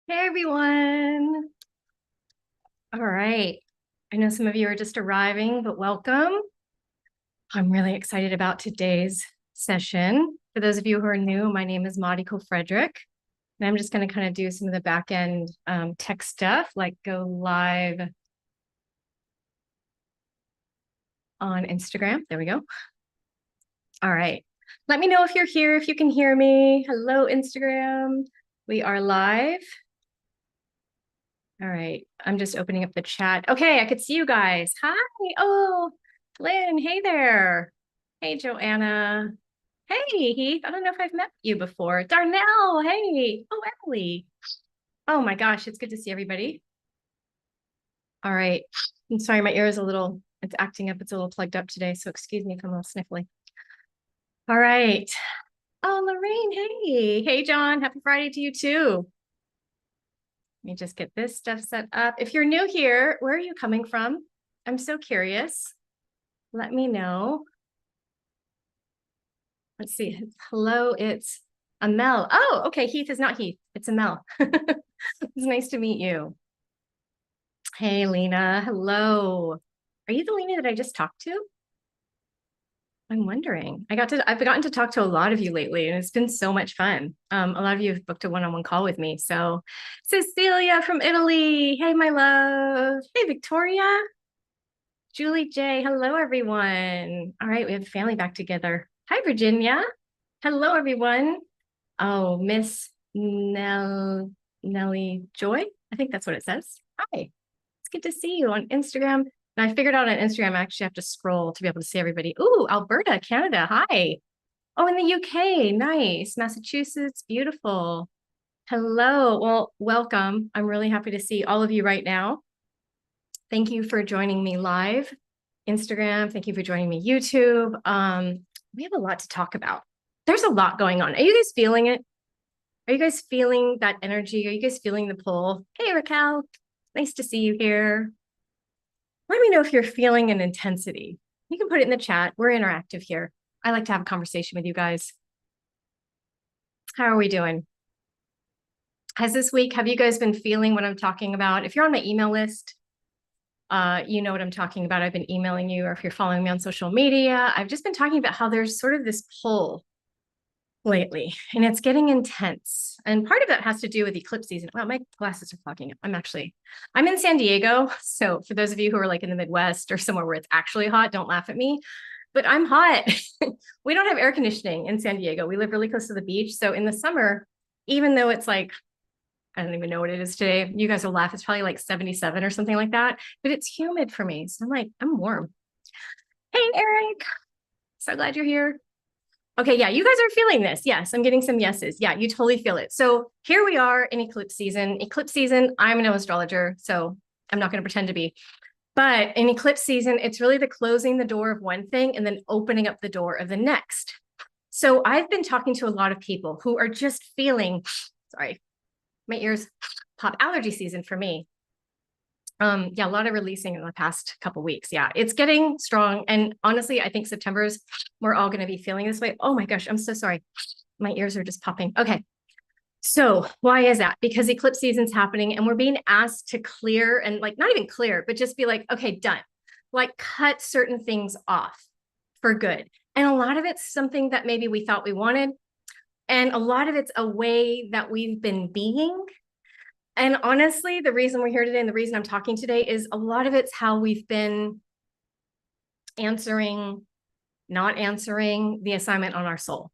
Hey everyone. All right. I know some of you are just arriving, but welcome. I'm really excited about today's session. For those of you who are new, my name is Mariko Frederick, and I'm just going to kind of do some of the back end tech stuff, like go live on Instagram. There we go. All right. Let me know if you're here, if you can hear me. Hello, Instagram. We are live. All right, I'm just opening up the chat. Okay, I could see you guys. Hi. Oh, Lynn, hey there. Hey, Joanna. Hey, Heath. I don't know if I've met you before. Darnell, hey. Oh, Emily. Oh my gosh, it's good to see everybody. All right. I'm sorry, my ear is it's acting up. It's a little plugged up today, so excuse me if I'm a little sniffly. All right. Oh, Lorraine, hey. Hey, John. Happy Friday to you too. Let me just get this stuff set up. If you're new here, where are you coming from? I'm so curious. Let me know. Let's see. Hello, it's Amel. Oh, okay. Heath is not Heath. It's Amel. It's nice to meet you. Hey, Lena. Hello. Are you the Lena that I just talked to? I'm wondering. I've gotten to talk to a lot of you lately, and it's been so much fun. A lot of you have booked a one-on-one call with me. So, Cecilia from Italy. Hey, my love. Hey, Victoria. Julie J. Hello, everyone. All right, we have the family back together. Hi, Virginia. Hello, everyone. Oh, Miss Nellie Joy. I think that's what it says. Hi. It's good to see you on Instagram. And I figured out on Instagram, I actually have to scroll to be able to see everybody. Ooh, Alberta, Canada. Hi. Oh, in the UK. Nice. Massachusetts. Beautiful. Hello. Well, welcome. I'm really happy to see all of you right now. Thank you for joining me live. Instagram. Thank you for joining me, YouTube. We have a lot to talk about. There's a lot going on. Are you guys feeling it? Are you guys feeling that energy? Are you guys feeling the pull? Hey, Raquel. Nice to see you here. Let me know if you're feeling an intensity. You can put it in the chat. We're interactive here. I like to have a conversation with you guys. How are we doing? Have you guys been feeling what I'm talking about? If you're on my email list, you know what I'm talking about. I've been emailing you, or if you're following me on social media, I've just been talking about how there's sort of this pull lately, and it's getting intense. And part of that has to do with eclipse season. Wow, my glasses are fogging up. I'm in San Diego. So for those of you who are like in the Midwest or somewhere where it's actually hot, don't laugh at me, but I'm hot. We don't have air conditioning in San Diego. We live really close to the beach. So in the summer, even though it's like, I don't even know what it is today. You guys will laugh. It's probably like 77 or something like that, but it's humid for me. So I'm warm. Hey, Eric. So glad you're here. Okay, yeah, you guys are feeling this. Yes, I'm getting some yeses. Yeah, you totally feel it. So here we are in eclipse season. Eclipse season, I'm no astrologer, so I'm not going to pretend to be. But in eclipse season, it's really the closing the door of one thing and then opening up the door of the next. So I've been talking to a lot of people who are just feeling, sorry, my ears pop, allergy season for me. Yeah, a lot of releasing in the past couple weeks. Yeah, it's getting strong. And honestly, I think we're all going to be feeling this way. Oh my gosh, I'm so sorry. My ears are just popping. Okay. So why is that? Because eclipse season's happening and we're being asked to clear and like, not even clear, but just be like, okay, done. Like cut certain things off for good. And a lot of it's something that maybe we thought we wanted. And a lot of it's a way that we've been being. And honestly, the reason we're here today and the reason I'm talking today is a lot of it's how we've been not answering the assignment on our soul.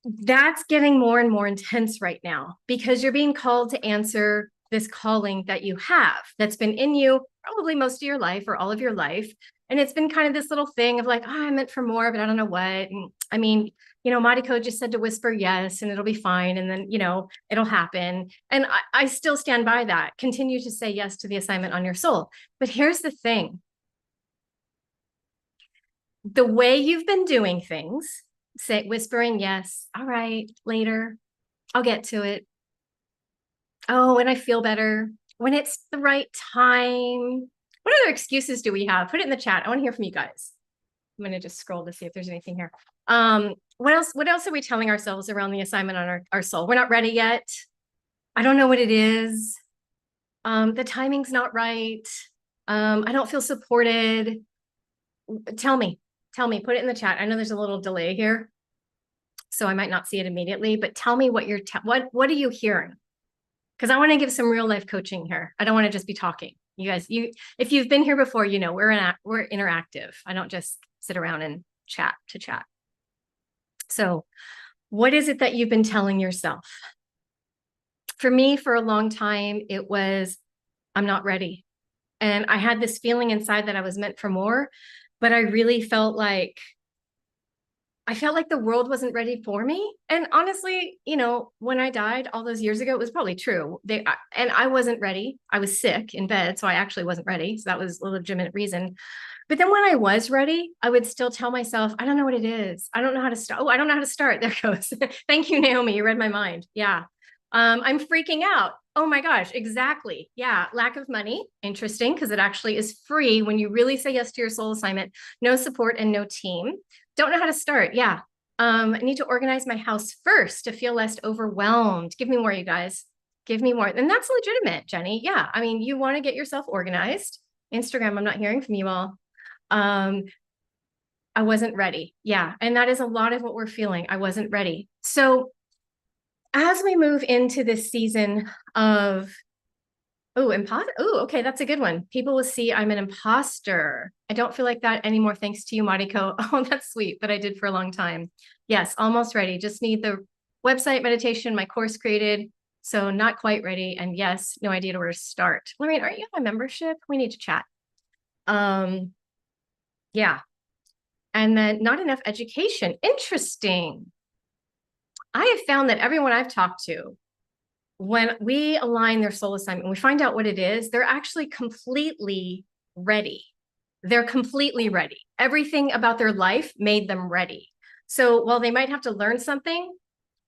That's getting more and more intense right now because you're being called to answer this calling that you have that's been in you probably most of your life or all of your life. And it's been kind of this little thing of like, oh, I meant for more, but I don't know what. And I mean, Mariko just said to whisper yes, and it'll be fine. And then, it'll happen. And I still stand by that. Continue to say yes to the assignment on your soul. But here's the thing. The way you've been doing things, whispering yes, all right, later, I'll get to it. Oh, when I feel better, when it's the right time. What other excuses do we have? Put it in the chat. I want to hear from you guys. I'm going to just scroll to see if there's anything here. What else are we telling ourselves around the assignment on our soul? We're not ready yet. I don't know what it is. The timing's not right. I don't feel supported. Tell me, put it in the chat. I know there's a little delay here, so I might not see it immediately, but tell me what you're, what are you hearing? Because I want to give some real life coaching here. I don't want to just be talking. You guys, if you've been here before, you know, we're interactive. I don't just sit around and chat to chat. So what is it that you've been telling yourself? For me, for a long time, it was, I'm not ready. And I had this feeling inside that I was meant for more, but I really felt like the world wasn't ready for me. And honestly, you know, when I died all those years ago, it was probably true. And I wasn't ready. I was sick in bed, so I actually wasn't ready. So that was a legitimate reason. But then when I was ready, I would still tell myself, I don't know what it is. I don't know how to start. Oh, I don't know how to start. There goes. Thank you, Naomi. You read my mind. Yeah. I'm freaking out. Oh my gosh, exactly. Yeah. Lack of money. Interesting, because it actually is free when you really say yes to your soul assignment. No support and no team. Don't know how to start. Yeah. I need to organize my house first to feel less overwhelmed. Give me more, you guys. Give me more. And that's legitimate, Jenny. Yeah. I mean, you want to get yourself organized. Instagram, I'm not hearing from you all. I wasn't ready. Yeah. And that is a lot of what we're feeling. I wasn't ready. So as we move into this season of, okay, that's a good one. People will see I'm an imposter. I don't feel like that anymore, thanks to you, Mariko. Oh, that's sweet, but I did for a long time. Yes, almost ready. Just need the website, meditation, my course created. So not quite ready. And yes, no idea where to start. Lorraine, aren't you on my membership? We need to chat. Yeah. And then not enough education. Interesting. I have found that everyone I've talked to, when we align their soul assignment, we find out what it is, they're actually completely ready. They're completely ready. Everything about their life made them ready. So while they might have to learn something,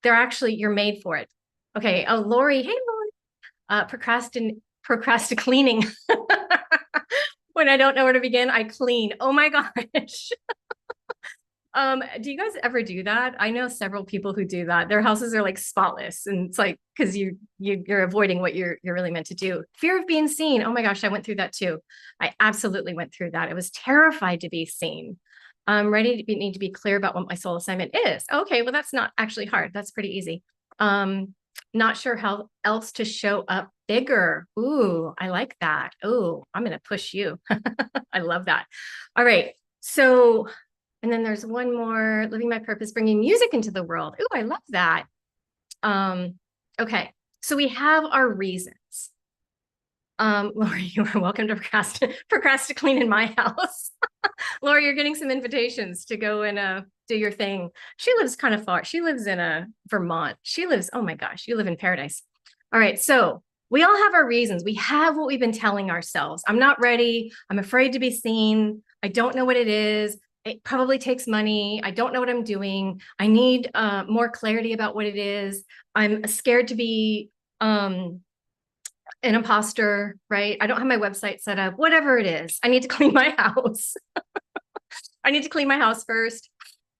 you're made for it. Okay. Oh, Lori. Hey, Lori. Procrastinating. When I don't know where to begin, I clean. Oh my gosh. Do you guys ever do that? I know several people who do that. Their houses are like spotless, and it's like because you're avoiding what you're really meant to do. Fear of being seen. Oh my gosh, I went through that too. I absolutely went through that. I was terrified to be seen. I'm ready to need to be clear about what my soul assignment is. Okay, well that's not actually hard. That's pretty easy. Not sure how else to show up bigger. Ooh, I like that. Ooh, I'm gonna push you. I love that. All right, so. And then there's one more, living my purpose, bringing music into the world. Ooh, I love that. Okay, so we have our reasons. Lori, you are welcome to procrastinate in my house. Lori, you're getting some invitations to go and do your thing. She lives kind of far. She lives in Vermont. Oh my gosh, you live in paradise. All right, so we all have our reasons. We have what we've been telling ourselves. I'm not ready. I'm afraid to be seen. I don't know what it is. It probably takes money. I don't know what I'm doing. I need more clarity about what it is. I'm scared to be an imposter, right? I don't have my website set up, whatever it is. I need to clean my house. I need to clean my house first.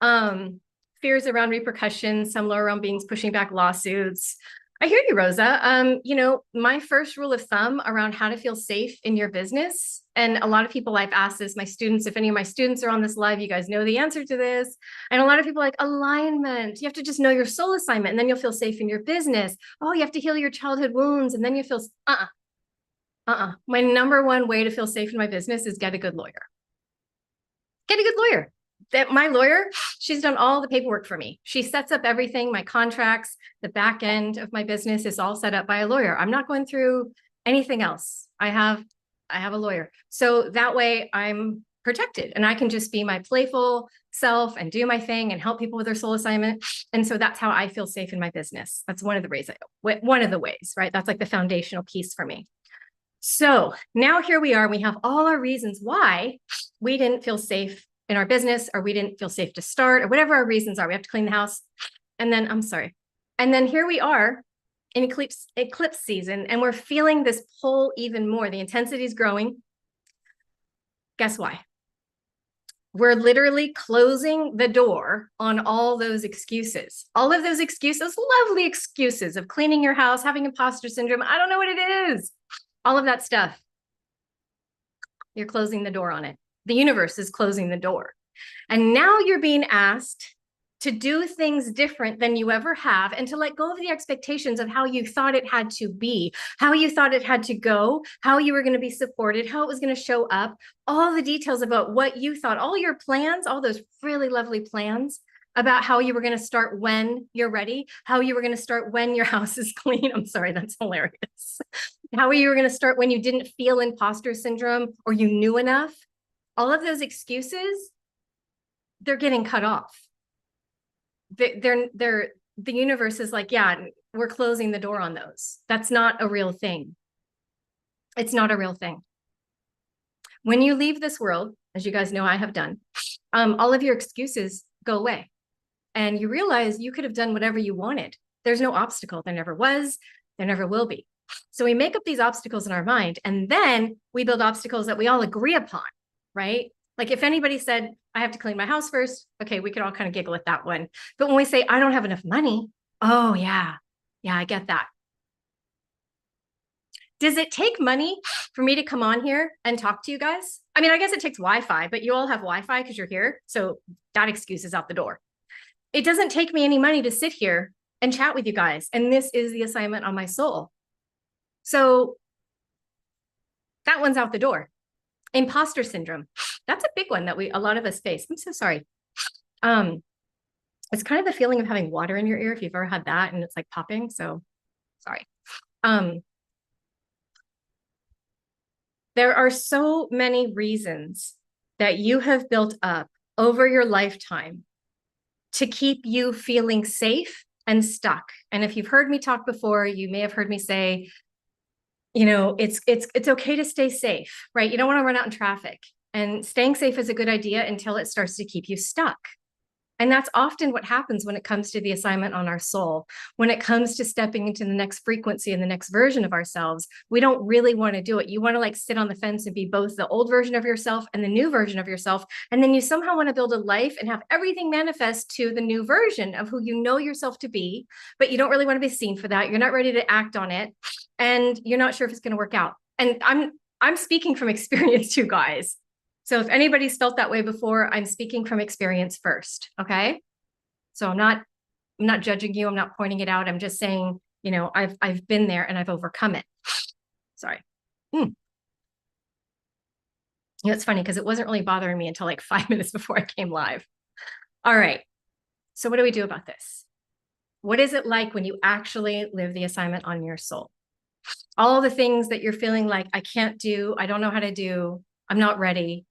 Fears around repercussions, some low around beings pushing back lawsuits. I hear you, Rosa. You know, my first rule of thumb around how to feel safe in your business, and a lot of people I've asked this, my students, if any of my students are on this live, you guys know the answer to this. And a lot of people are like alignment. You have to just know your soul assignment and then you'll feel safe in your business. Oh, you have to heal your childhood wounds and then you feel, My number one way to feel safe in my business is get a good lawyer. Get a good lawyer. That my lawyer, she's done all the paperwork for me. She sets up everything, my contracts, the back end of my business is all set up by a lawyer. I'm not going through anything else. I have a lawyer. So that way I'm protected and I can just be my playful self and do my thing and help people with their soul assignment. And so that's how I feel safe in my business. That's one of the ways, right? That's like the foundational piece for me. So now here we are, we have all our reasons why we didn't feel safe in our business, or we didn't feel safe to start, or whatever our reasons are. We have to clean the house. And then, And then here we are in eclipse season, and we're feeling this pull even more. The intensity is growing. Guess why? We're literally closing the door on all those excuses. All of those excuses, lovely excuses of cleaning your house, having imposter syndrome. I don't know what it is. All of that stuff. You're closing the door on it. The universe is closing the door. And now you're being asked to do things different than you ever have and to let go of the expectations of how you thought it had to be, how you thought it had to go, how you were going to be supported, how it was going to show up, all the details about what you thought, all your plans, all those really lovely plans about how you were going to start when you're ready, how you were going to start when your house is clean. I'm sorry, that's hilarious. How you were going to start when you didn't feel imposter syndrome or you knew enough. All of those excuses, they're getting cut off. The universe is like, yeah, we're closing the door on those. That's not a real thing. It's not a real thing. When you leave this world, as you guys know, I have done, all of your excuses go away and you realize you could have done whatever you wanted. There's no obstacle. There never was. There never will be. So we make up these obstacles in our mind and then we build obstacles that we all agree upon, right? Like if anybody said, I have to clean my house first, okay, we could all kind of giggle at that one. But when we say, I don't have enough money, oh yeah, I get that. Does it take money for me to come on here and talk to you guys? I mean, I guess it takes Wi-Fi, but you all have Wi-Fi because you're here. So that excuse is out the door. It doesn't take me any money to sit here and chat with you guys. And this is the assignment on my soul. So that one's out the door. Imposter syndrome. That's a big one that a lot of us face. I'm so sorry. It's kind of the feeling of having water in your ear if you've ever had that and it's like popping. So sorry. There are so many reasons that you have built up over your lifetime to keep you feeling safe and stuck. And if you've heard me talk before, you may have heard me say, you know, it's okay to stay safe, right? You don't want to run out in traffic. And staying safe is a good idea until it starts to keep you stuck. And that's often what happens when it comes to the assignment on our soul. When it comes to stepping into the next frequency and the next version of ourselves, we don't really want to do it. You want to like sit on the fence and be both the old version of yourself and the new version of yourself. And then you somehow want to build a life and have everything manifest to the new version of who you know yourself to be, but you don't really want to be seen for that. You're not ready to act on it. And you're not sure if it's going to work out. And I'm speaking from experience, you guys. So if anybody's felt that way before, I'm speaking from experience first. Okay. So I'm not judging you. I'm not pointing it out. I'm just saying, you know, I've been there and I've overcome it. Sorry. You know, it's funny because it wasn't really bothering me until like 5 minutes before I came live. All right. So what do we do about this? What is it like when you actually live the assignment on your soul? All the things that you're feeling like I can't do, I don't know how to do, I'm not ready.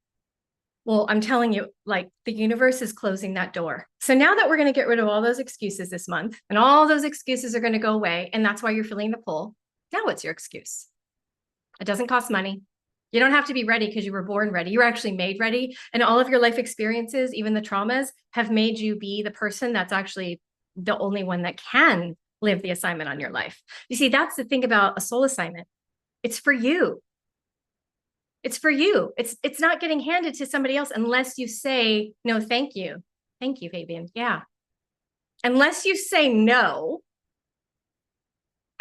Well, I'm telling you, like the universe is closing that door. So now that we're going to get rid of all those excuses this month and all those excuses are going to go away. And that's why you're feeling the pull. Now what's your excuse? It doesn't cost money. You don't have to be ready because you were born ready. You were actually made ready. And all of your life experiences, even the traumas, have made you be the person that's actually the only one that can live the assignment on your life. You see, that's the thing about a soul assignment. It's for you. It's for you. It's not getting handed to somebody else unless you say, no, thank you. Thank you, Fabian. Yeah. Unless you say no,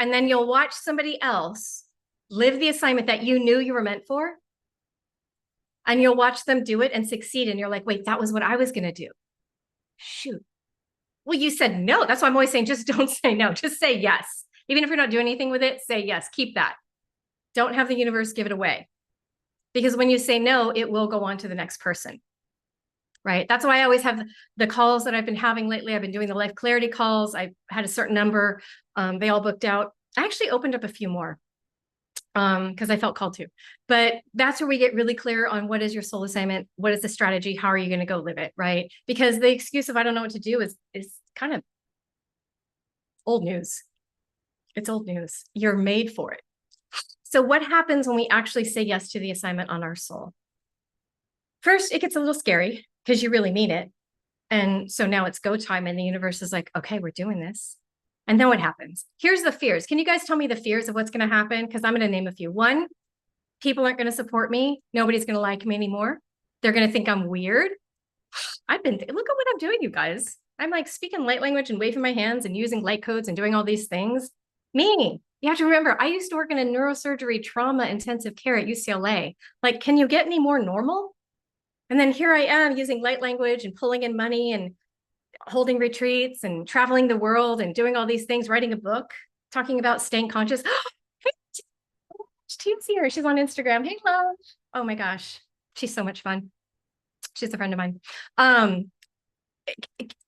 and then you'll watch somebody else live the assignment that you knew you were meant for, and you'll watch them do it and succeed. And you're like, wait, that was what I was going to do. Shoot. Well, you said no. That's why I'm always saying, just don't say no. Just say yes. Even if you're not doing anything with it, say yes. Keep that. Don't have the universe give it away. Because when you say no, it will go on to the next person, right? That's why I always have the calls that I've been having lately. I've been doing the life clarity calls. I had a certain number. They all booked out. I actually opened up a few more because I felt called to. But that's where we get really clear on what is your soul assignment? What is the strategy? How are you going to go live it, right? Because the excuse of I don't know what to do is kind of old news. It's old news. You're made for it. So what happens when we actually say yes to the assignment on our soul? First, it gets a little scary because you really mean it. And so now it's go time and the universe is like, okay, we're doing this. And then what happens? Here's the fears. Can you guys tell me the fears of what's going to happen? Because I'm going to name a few. One, people aren't going to support me. Nobody's going to like me anymore. They're going to think I'm weird. look at what I'm doing, you guys. I'm like speaking light language and waving my hands and using light codes and doing all these things. Me. You have to remember, I used to work in a neurosurgery trauma intensive care at UCLA. Like, can you get any more normal? And then here I am using light language and pulling in money and holding retreats and traveling the world and doing all these things, writing a book, talking about staying conscious. Hey, Tina's here. She's on Instagram. Hey, love. Oh my gosh. She's so much fun. She's a friend of mine.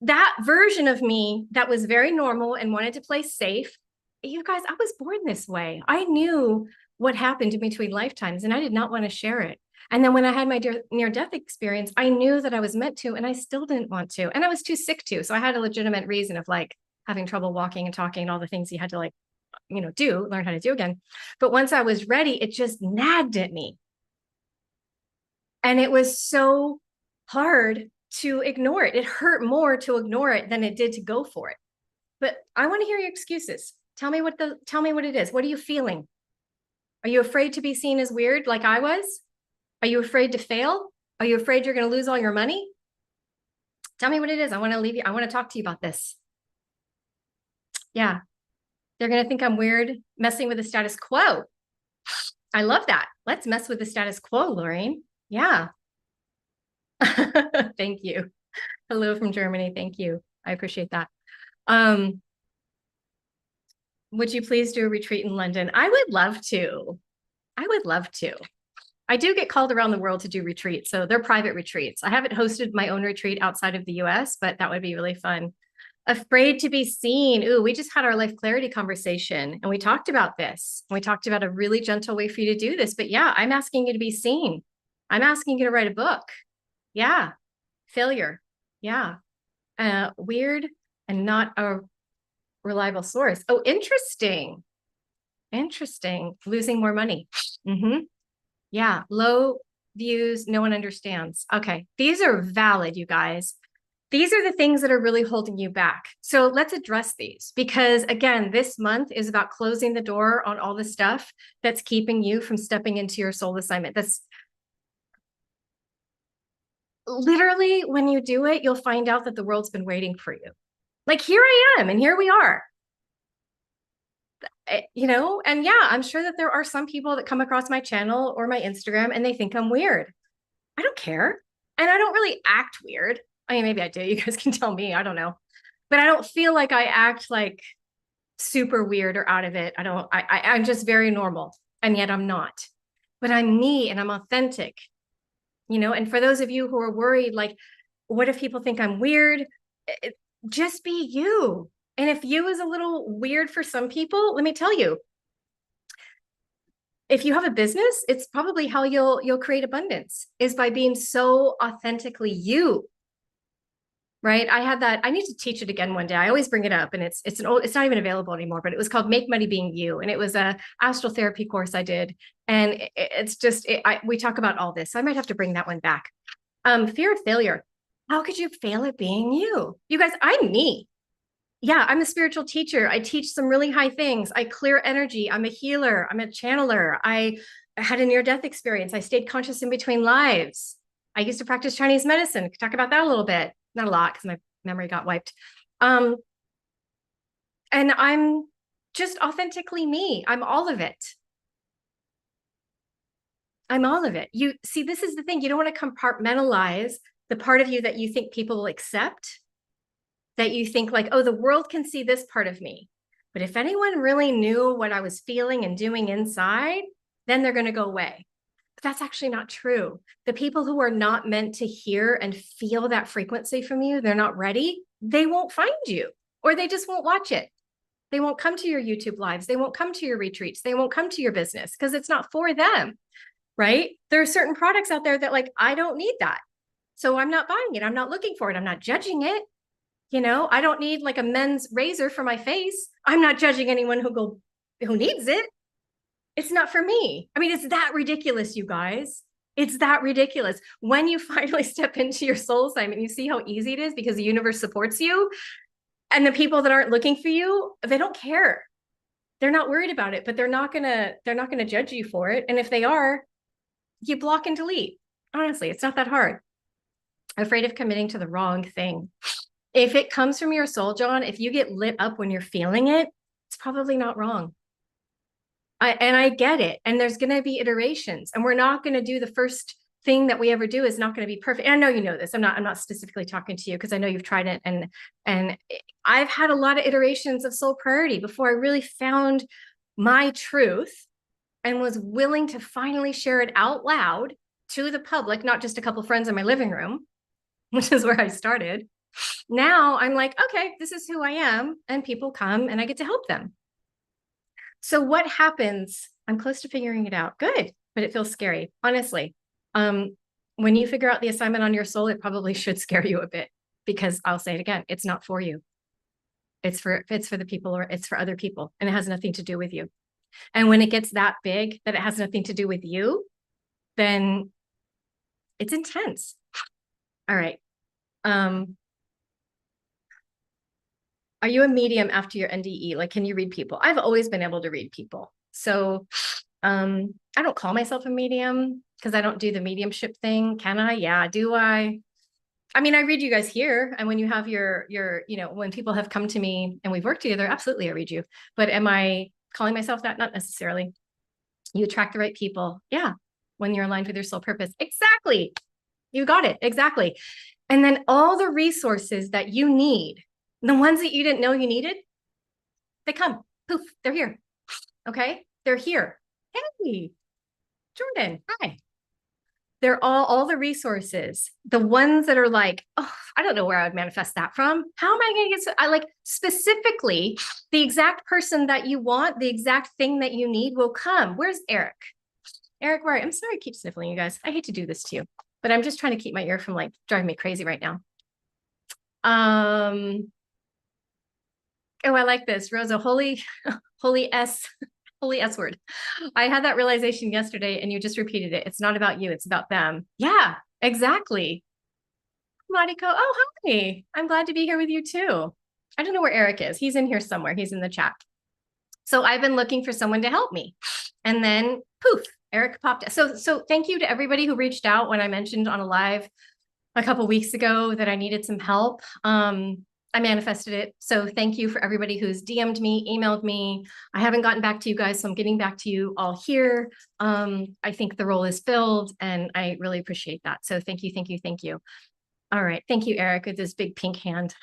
That version of me that was very normal and wanted to play safe. You guys, I was born this way. I knew what happened in between lifetimes and I did not want to share it. And then when I had my near-death experience, I knew that I was meant to, and I still didn't want to. And I was too sick to. So I had a legitimate reason of like having trouble walking and talking and all the things you had to like, learn how to do again. But once I was ready, it just nagged at me. And it was so hard to ignore it. It hurt more to ignore it than it did to go for it. But I want to hear your excuses. Tell me what it is. What are you feeling? Are you afraid to be seen as weird like I was? Are you afraid to fail? Are you afraid you're going to lose all your money? Tell me what it is. I want to leave you. I want to talk to you about this. Yeah. They're going to think I'm weird, messing with the status quo. I love that. Let's mess with the status quo, Lorraine. Yeah. Thank you. Hello from Germany. Thank you. I appreciate that. Would you please do a retreat in London? I would love to. I would love to. I do get called around the world to do retreats. So they're private retreats. I haven't hosted my own retreat outside of the US, but that would be really fun. Afraid to be seen. Ooh, we just had our life clarity conversation and we talked about this. We talked about a really gentle way for you to do this. But yeah, I'm asking you to be seen. I'm asking you to write a book. Yeah. Failure. Yeah. Weird and not a reliable source. Oh, interesting. Interesting. Losing more money. Yeah. Low views. No one understands. Okay. These are valid, you guys. These are the things that are really holding you back. So let's address these because again, this month is about closing the door on all the stuff that's keeping you from stepping into your soul assignment. That's literally when you do it, you'll find out that the world's been waiting for you. Like here I am and here we are. And yeah, I'm sure that there are some people that come across my channel or my Instagram and they think I'm weird. I don't care. And I don't really act weird. I mean, maybe I do. You guys can tell me. I don't know. But I don't feel like I act like super weird or out of it. I'm just very normal. And yet I'm not. But I'm me and I'm authentic. And for those of you who are worried, like, what if people think I'm weird? Just be you. And if you is a little weird for some people, let me tell you, if you have a business, it's probably how you'll create abundance is by being so authentically you. Right? I had that. I need to teach it again one day. I always bring it up and it's not even available anymore, but it was called Make Money Being You. And it was a Astral Therapy course I did. And we talk about all this. So I might have to bring that one back. Fear of failure. How could you fail at being you? You guys, I'm me. Yeah, I'm a spiritual teacher. I teach some really high things. I clear energy. I'm a healer. I'm a channeler. I had a near-death experience. I stayed conscious in between lives. I used to practice Chinese medicine. Talk about that a little bit. Not a lot because my memory got wiped. And I'm just authentically me. I'm all of it. I'm all of it. You see, this is the thing. You don't want to compartmentalize the part of you that you think people will accept, that you think like, oh, the world can see this part of me. But if anyone really knew what I was feeling and doing inside, then they're going to go away. But that's actually not true. The people who are not meant to hear and feel that frequency from you, they're not ready, they won't find you, or they just won't watch it. They won't come to your YouTube lives. They won't come to your retreats. They won't come to your business because it's not for them, right? There are certain products out there that like, I don't need that. So I'm not buying it. I'm not looking for it. I'm not judging it. I don't need like a men's razor for my face. I'm not judging anyone who needs it. It's not for me. I mean, it's that ridiculous, you guys. It's that ridiculous. When you finally step into your soul assignment, you see how easy it is because the universe supports you. And the people that aren't looking for you, they don't care. They're not worried about it, but they're not gonna judge you for it. And if they are, you block and delete. Honestly, it's not that hard. afraid of committing to the wrong thing. If it comes from your soul, John, if you get lit up when you're feeling it, it's probably not wrong. I get it. And there's going to be iterations, and we're not going to do the first thing that we ever do is not going to be perfect. And I know you know this. I'm not specifically talking to you because I know you've tried it. And I've had a lot of iterations of soul priority before I really found my truth and was willing to finally share it out loud to the public, not just a couple of friends in my living room, which is where I started. Now I'm like, okay, this is who I am. And people come and I get to help them. So what happens? I'm close to figuring it out. Good, but it feels scary, honestly. When you figure out the assignment on your soul, it probably should scare you a bit, because I'll say it again, it's not for you. It's for the people, or it's for other people, and it has nothing to do with you. And when it gets that big that it has nothing to do with you, then it's intense. All right. Are you a medium after your NDE? Like, can you read people? I've always been able to read people. So I don't call myself a medium because I don't do the mediumship thing. Can I? Yeah. Do I? I mean, I read you guys here. And when you have your, when people have come to me and we've worked together, absolutely, I read you. But am I calling myself that? Not necessarily. You attract the right people. Yeah. When you're aligned with your soul purpose. Exactly. You got it. Exactly. And then all the resources that you need, the ones that you didn't know you needed, they come. Poof, they're here. Okay. They're here. Hey, Jordan. Hi. They're all the resources, the ones that are like, oh, I don't know where I would manifest that from. How am I going to get, I like specifically the exact person that you want, the exact thing that you need will come. Where's Eric? Eric, where? I'm sorry, I keep sniffling, you guys. I hate to do this to you, but I'm just trying to keep my ear from like driving me crazy right now. Oh, I like this. Rosa, holy S word. I had that realization yesterday and you just repeated it. It's not about you. It's about them. Yeah, exactly. Mariko, oh, hi. I'm glad to be here with you too. I don't know where Eric is. He's in here somewhere. He's in the chat. So I've been looking for someone to help me. And then poof, Eric popped. So thank you to everybody who reached out when I mentioned on a live a couple of weeks ago that I needed some help. I manifested it. So thank you for everybody who's DM'd me, emailed me. I haven't gotten back to you guys, so I'm getting back to you all here. I think the role is filled and I really appreciate that. So thank you, thank you, thank you. All right. Thank you, Eric, with this big pink hand.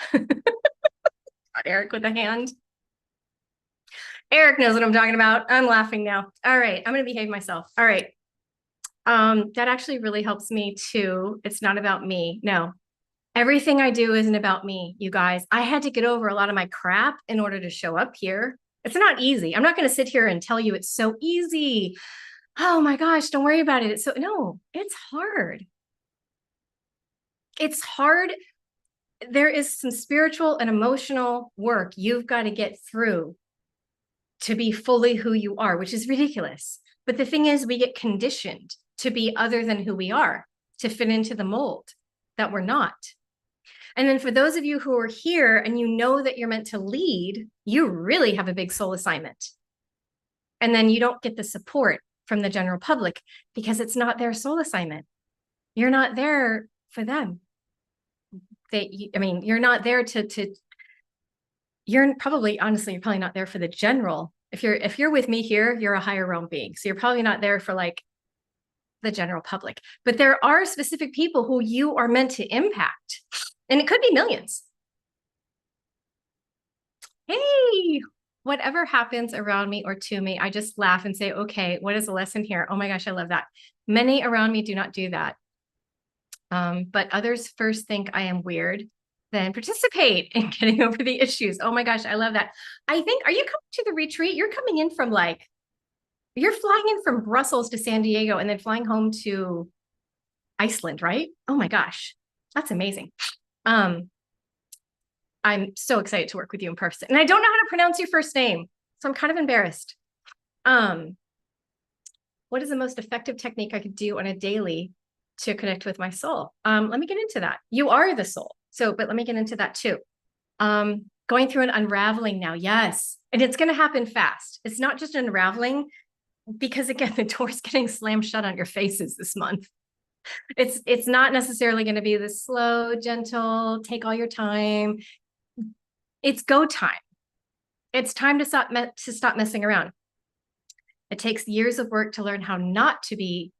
Eric with a hand. Eric knows what I'm talking about. I'm laughing now. All right. I'm going to behave myself. All right. That actually really helps me too. It's not about me. No. Everything I do isn't about me, you guys. I had to get over a lot of my crap in order to show up here. It's not easy. I'm not going to sit here and tell you it's so easy. Oh my gosh, don't worry about it. No, it's hard. It's hard. There is some spiritual and emotional work you've got to get through to be fully who you are, which is ridiculous. But the thing is, we get conditioned to be other than who we are, to fit into the mold that we're not. And then for those of you who are here and you know that you're meant to lead, you really have a big soul assignment. And then you don't get the support from the general public because it's not their soul assignment. You're not there for them. You're not there you're probably, honestly, you're probably not there for the general. If you're with me here, you're a higher realm being. So you're probably not there for like the general public, but there are specific people who you are meant to impact. And it could be millions. Hey, whatever happens around me or to me, I just laugh and say, okay, what is the lesson here? Oh my gosh, I love that. Many around me do not do that. But others first think I am weird, then participate in getting over the issues. Oh my gosh, I love that. I think, are you coming to the retreat? You're coming in from you're flying in from Brussels to San Diego and then flying home to Iceland, right? Oh my gosh, that's amazing. I'm so excited to work with you in person. And I don't know how to pronounce your first name, so I'm kind of embarrassed. What is the most effective technique I could do on a daily to connect with my soul? Let me get into that. You are the soul. But let me get into that too. Going through an unraveling now. Yes. And it's going to happen fast. It's not just unraveling because again, the door's getting slammed shut on your faces this month. It's not necessarily going to be the slow, gentle, take all your time. It's go time. It's time to stop messing around. It takes years of work to learn how not to be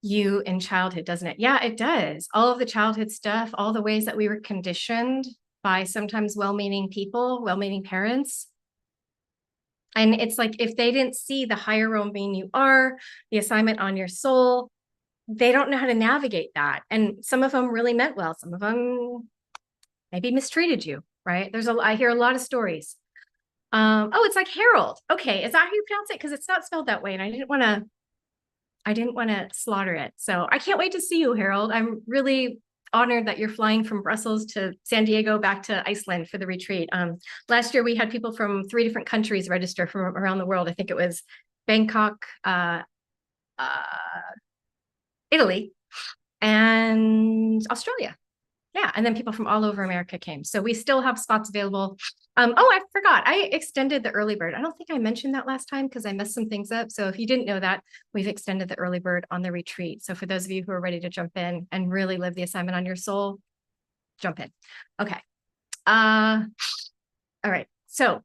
you in childhood, doesn't it? Yeah, it does. All of the childhood stuff, all the ways that we were conditioned by sometimes well-meaning people, well-meaning parents. And it's like, if they didn't see the higher realm being you are, the assignment on your soul, they don't know how to navigate that. And some of them really meant well. Some of them maybe mistreated you, right? I hear a lot of stories. Oh, it's like Harold. Okay, is that how you pronounce it? Because it's not spelled that way, and I didn't want to slaughter it. So I can't wait to see you, Harold. I'm really honored that you're flying from Brussels to San Diego back to Iceland for the retreat. Last year we had people from 3 different countries register from around the world. I think it was Bangkok, Italy, and Australia. Yeah, and then people from all over America came. So we still have spots available. Oh, I forgot. I extended the early bird. I don't think I mentioned that last time because I messed some things up. So if you didn't know that, we've extended the early bird on the retreat. So for those of you who are ready to jump in and really live the assignment on your soul, jump in. Okay. All right. So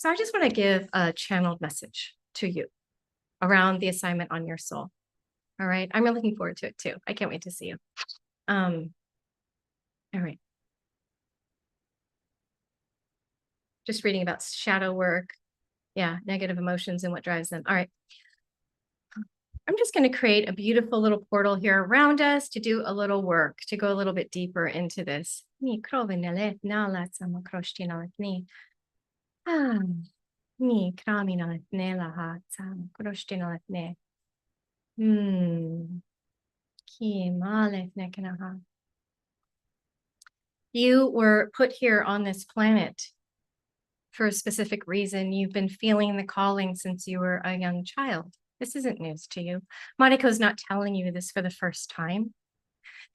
I just want to give a channeled message to you around the assignment on your soul. All right. I'm really looking forward to it too. I can't wait to see you. All right. Just reading about shadow work. Yeah, negative emotions and what drives them. All right. I'm just going to create a beautiful little portal here around us to do a little work, to go a little bit deeper into this. You were put here on this planet for a specific reason. You've been feeling the calling since you were a young child. This isn't news to you. Mariko's not telling you this for the first time.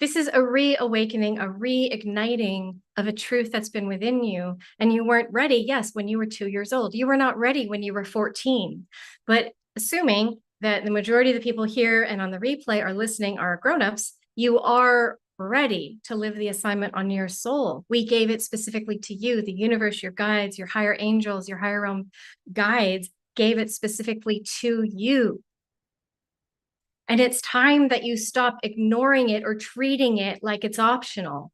This is a reawakening, a reigniting of a truth that's been within you. And you weren't ready, yes, when you were 2 years old. You were not ready when you were 14. But assuming that the majority of the people here and on the replay are listening are grown-ups, you are ready to live the assignment on your soul. We gave it specifically to you. The universe, your guides, your higher angels, your higher realm guides gave it specifically to you. And it's time that you stop ignoring it or treating it like it's optional.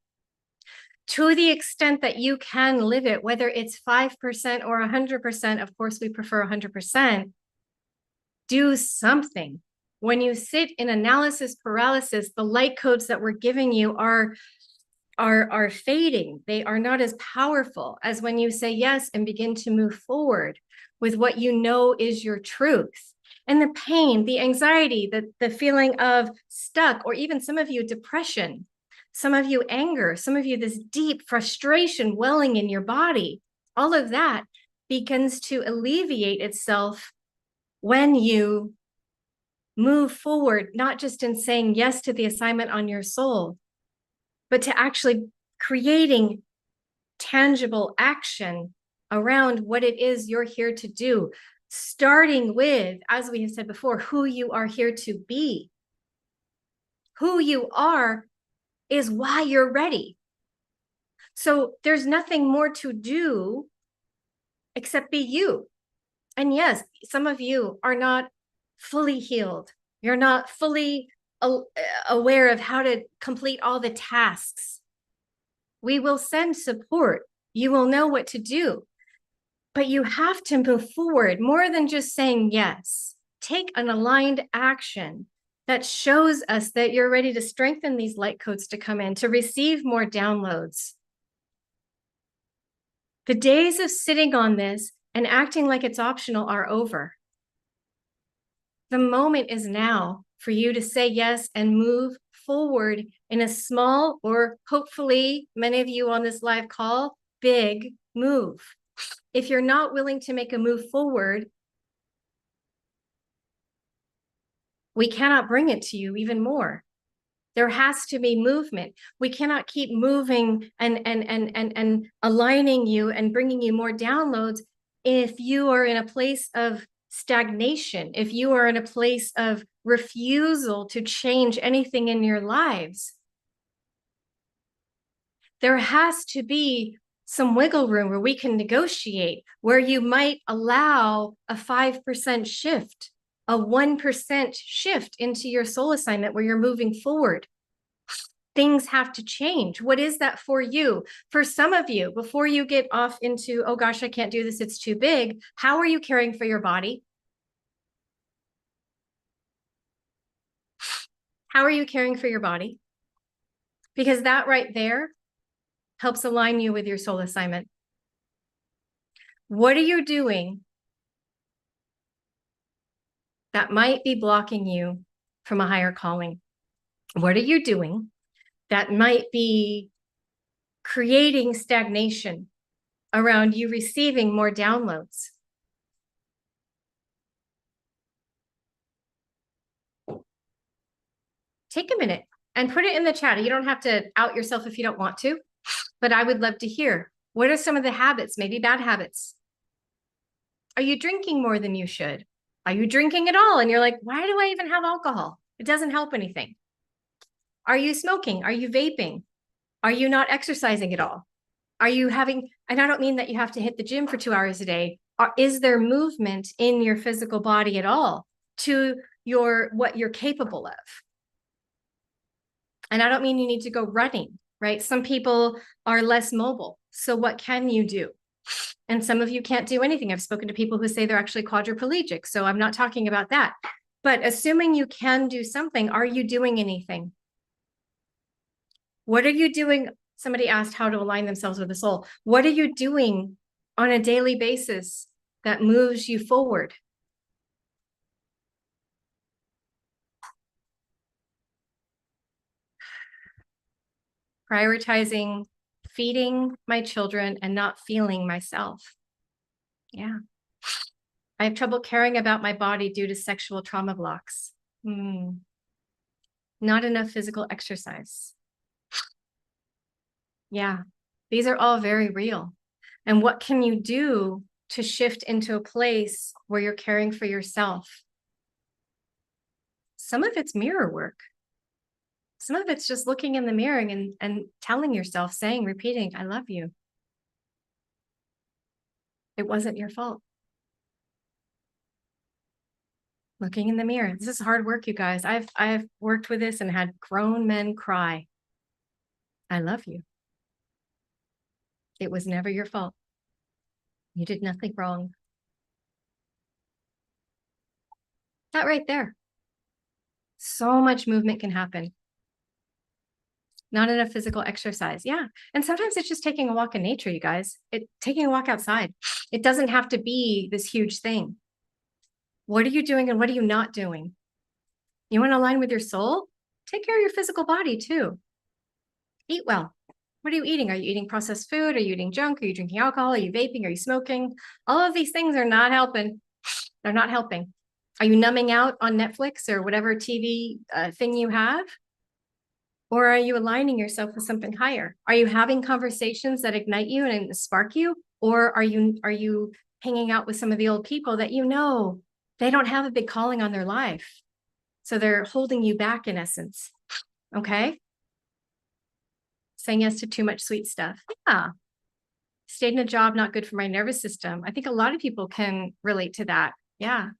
To the extent that you can live it, whether it's 5% or 100%, of course, we prefer 100%, do something. When you sit in analysis paralysis, the light codes that we're giving you are fading. They are not as powerful as when you say yes and begin to move forward with what you know is your truth. And the pain, the anxiety, the feeling of stuck, or even some of you depression, some of you anger, some of you this deep frustration welling in your body, all of that begins to alleviate itself when you move forward, not just in saying yes to the assignment on your soul, but to actually creating tangible action around what it is you're here to do, starting with, as we have said before, who you are here to be. Who you are is why you're ready. So there's nothing more to do except be you. And yes, some of you are not fully healed. You're not fully aware of how to complete all the tasks. We will send support. You will know what to do. But you have to move forward more than just saying yes. Take an aligned action that shows us that you're ready to strengthen these light codes to come in, to receive more downloads. The days of sitting on this and acting like it's optional are over. The moment is now for you to say yes and move forward in a small, or hopefully many of you on this live call, big move. If you're not willing to make a move forward, we cannot bring it to you even more. There has to be movement. We cannot keep moving and aligning you and bringing you more downloads if you are in a place of stagnation, if you are in a place of refusal to change anything in your lives. There has to be some wiggle room where we can negotiate, where you might allow a 5% shift, a 1% shift into your soul assignment where you're moving forward. Things have to change. What is that for you? For some of you, before you get off into, oh gosh, I can't do this, it's too big. How are you caring for your body? How are you caring for your body? Because that right there helps align you with your soul assignment. What are you doing that might be blocking you from a higher calling? What are you doing that might be creating stagnation around you receiving more downloads? Take a minute and put it in the chat. You don't have to out yourself if you don't want to, but I would love to hear, what are some of the habits, maybe bad habits? Are you drinking more than you should? Are you drinking at all? And you're like, why do I even have alcohol? It doesn't help anything. Are you smoking? Are you vaping? Are you not exercising at all? Are you having, and I don't mean that you have to hit the gym for 2 hours a day. Is there movement in your physical body at all to what you're capable of? And I don't mean you need to go running, right? Some people are less mobile. So what can you do? And some of you can't do anything. I've spoken to people who say they're actually quadriplegic. So I'm not talking about that. But assuming you can do something, are you doing anything? What are you doing? Somebody asked how to align themselves with the soul. What are you doing on a daily basis that moves you forward? Prioritizing feeding my children and not feeling myself. Yeah. I have trouble caring about my body due to sexual trauma blocks. Not enough physical exercise. Yeah, these are all very real. And what can you do to shift into a place where you're caring for yourself? Some of it's mirror work. Some of it's just looking in the mirror and telling yourself, saying, repeating, I love you. It wasn't your fault. Looking in the mirror. This is hard work, you guys. I've worked with this and had grown men cry. I love you. It was never your fault. You did nothing wrong. That right there. So much movement can happen. Not enough physical exercise. Yeah. And sometimes it's just taking a walk in nature, you guys. Taking a walk outside. It doesn't have to be this huge thing. What are you doing and what are you not doing? You want to align with your soul? Take care of your physical body too. Eat well. What are you eating? Are you eating processed food? Are you eating junk? Are you drinking alcohol? Are you vaping? Are you smoking? All of these things are not helping. They're not helping. Are you numbing out on Netflix or whatever TV thing you have? Or are you aligning yourself with something higher? Are you having conversations that ignite you and spark you? Or are you hanging out with some of the old people that you know they don't have a big calling on their life? So they're holding you back in essence. Okay. Saying yes to too much sweet stuff. Yeah. Stayed in a job not good for my nervous system. I think a lot of people can relate to that. Yeah.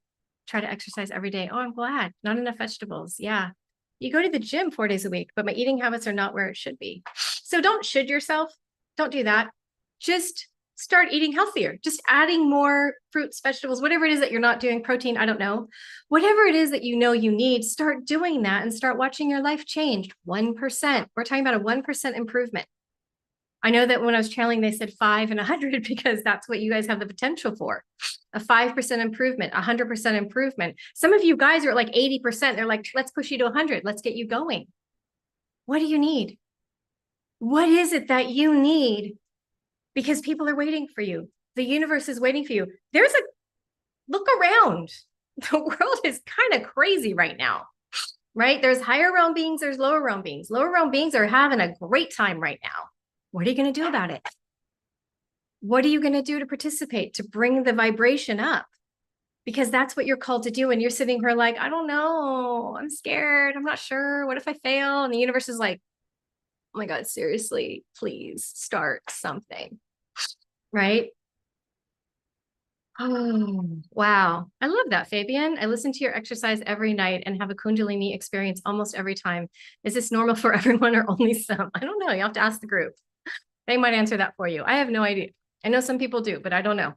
Try to exercise every day. Oh, I'm glad. Not enough vegetables. Yeah. You go to the gym 4 days a week, but my eating habits are not where it should be. So don't should yourself. Don't do that. Just start eating healthier. Just adding more fruits, vegetables, whatever it is that you're not doing, protein, I don't know. Whatever it is that you know you need, start doing that and start watching your life change. 1%. We're talking about a 1% improvement. I know that when I was channeling, they said 5 and 100 because that's what you guys have the potential for. A 5% improvement, 100% improvement. Some of you guys are at like 80%. They're like, let's push you to 100. Let's get you going. What do you need? What is it that you need? Because people are waiting for you. The universe is waiting for you. Look around. The world is kind of crazy right now. right? There's higher realm beings, there's lower realm beings. Lower realm beings are having a great time right now. What are you going to do about it? What are you going to do to participate, to bring the vibration up? Because that's what you're called to do. And you're sitting here like, I don't know, I'm scared, I'm not sure. What if I fail? And the universe is like, oh my God, seriously, please start something, right? Oh, wow. I love that, Fabian. I listen to your exercise every night and have a Kundalini experience almost every time. Is this normal for everyone or only some? I don't know. You have to ask the group. They might answer that for you. I have no idea. I know some people do, but I don't know.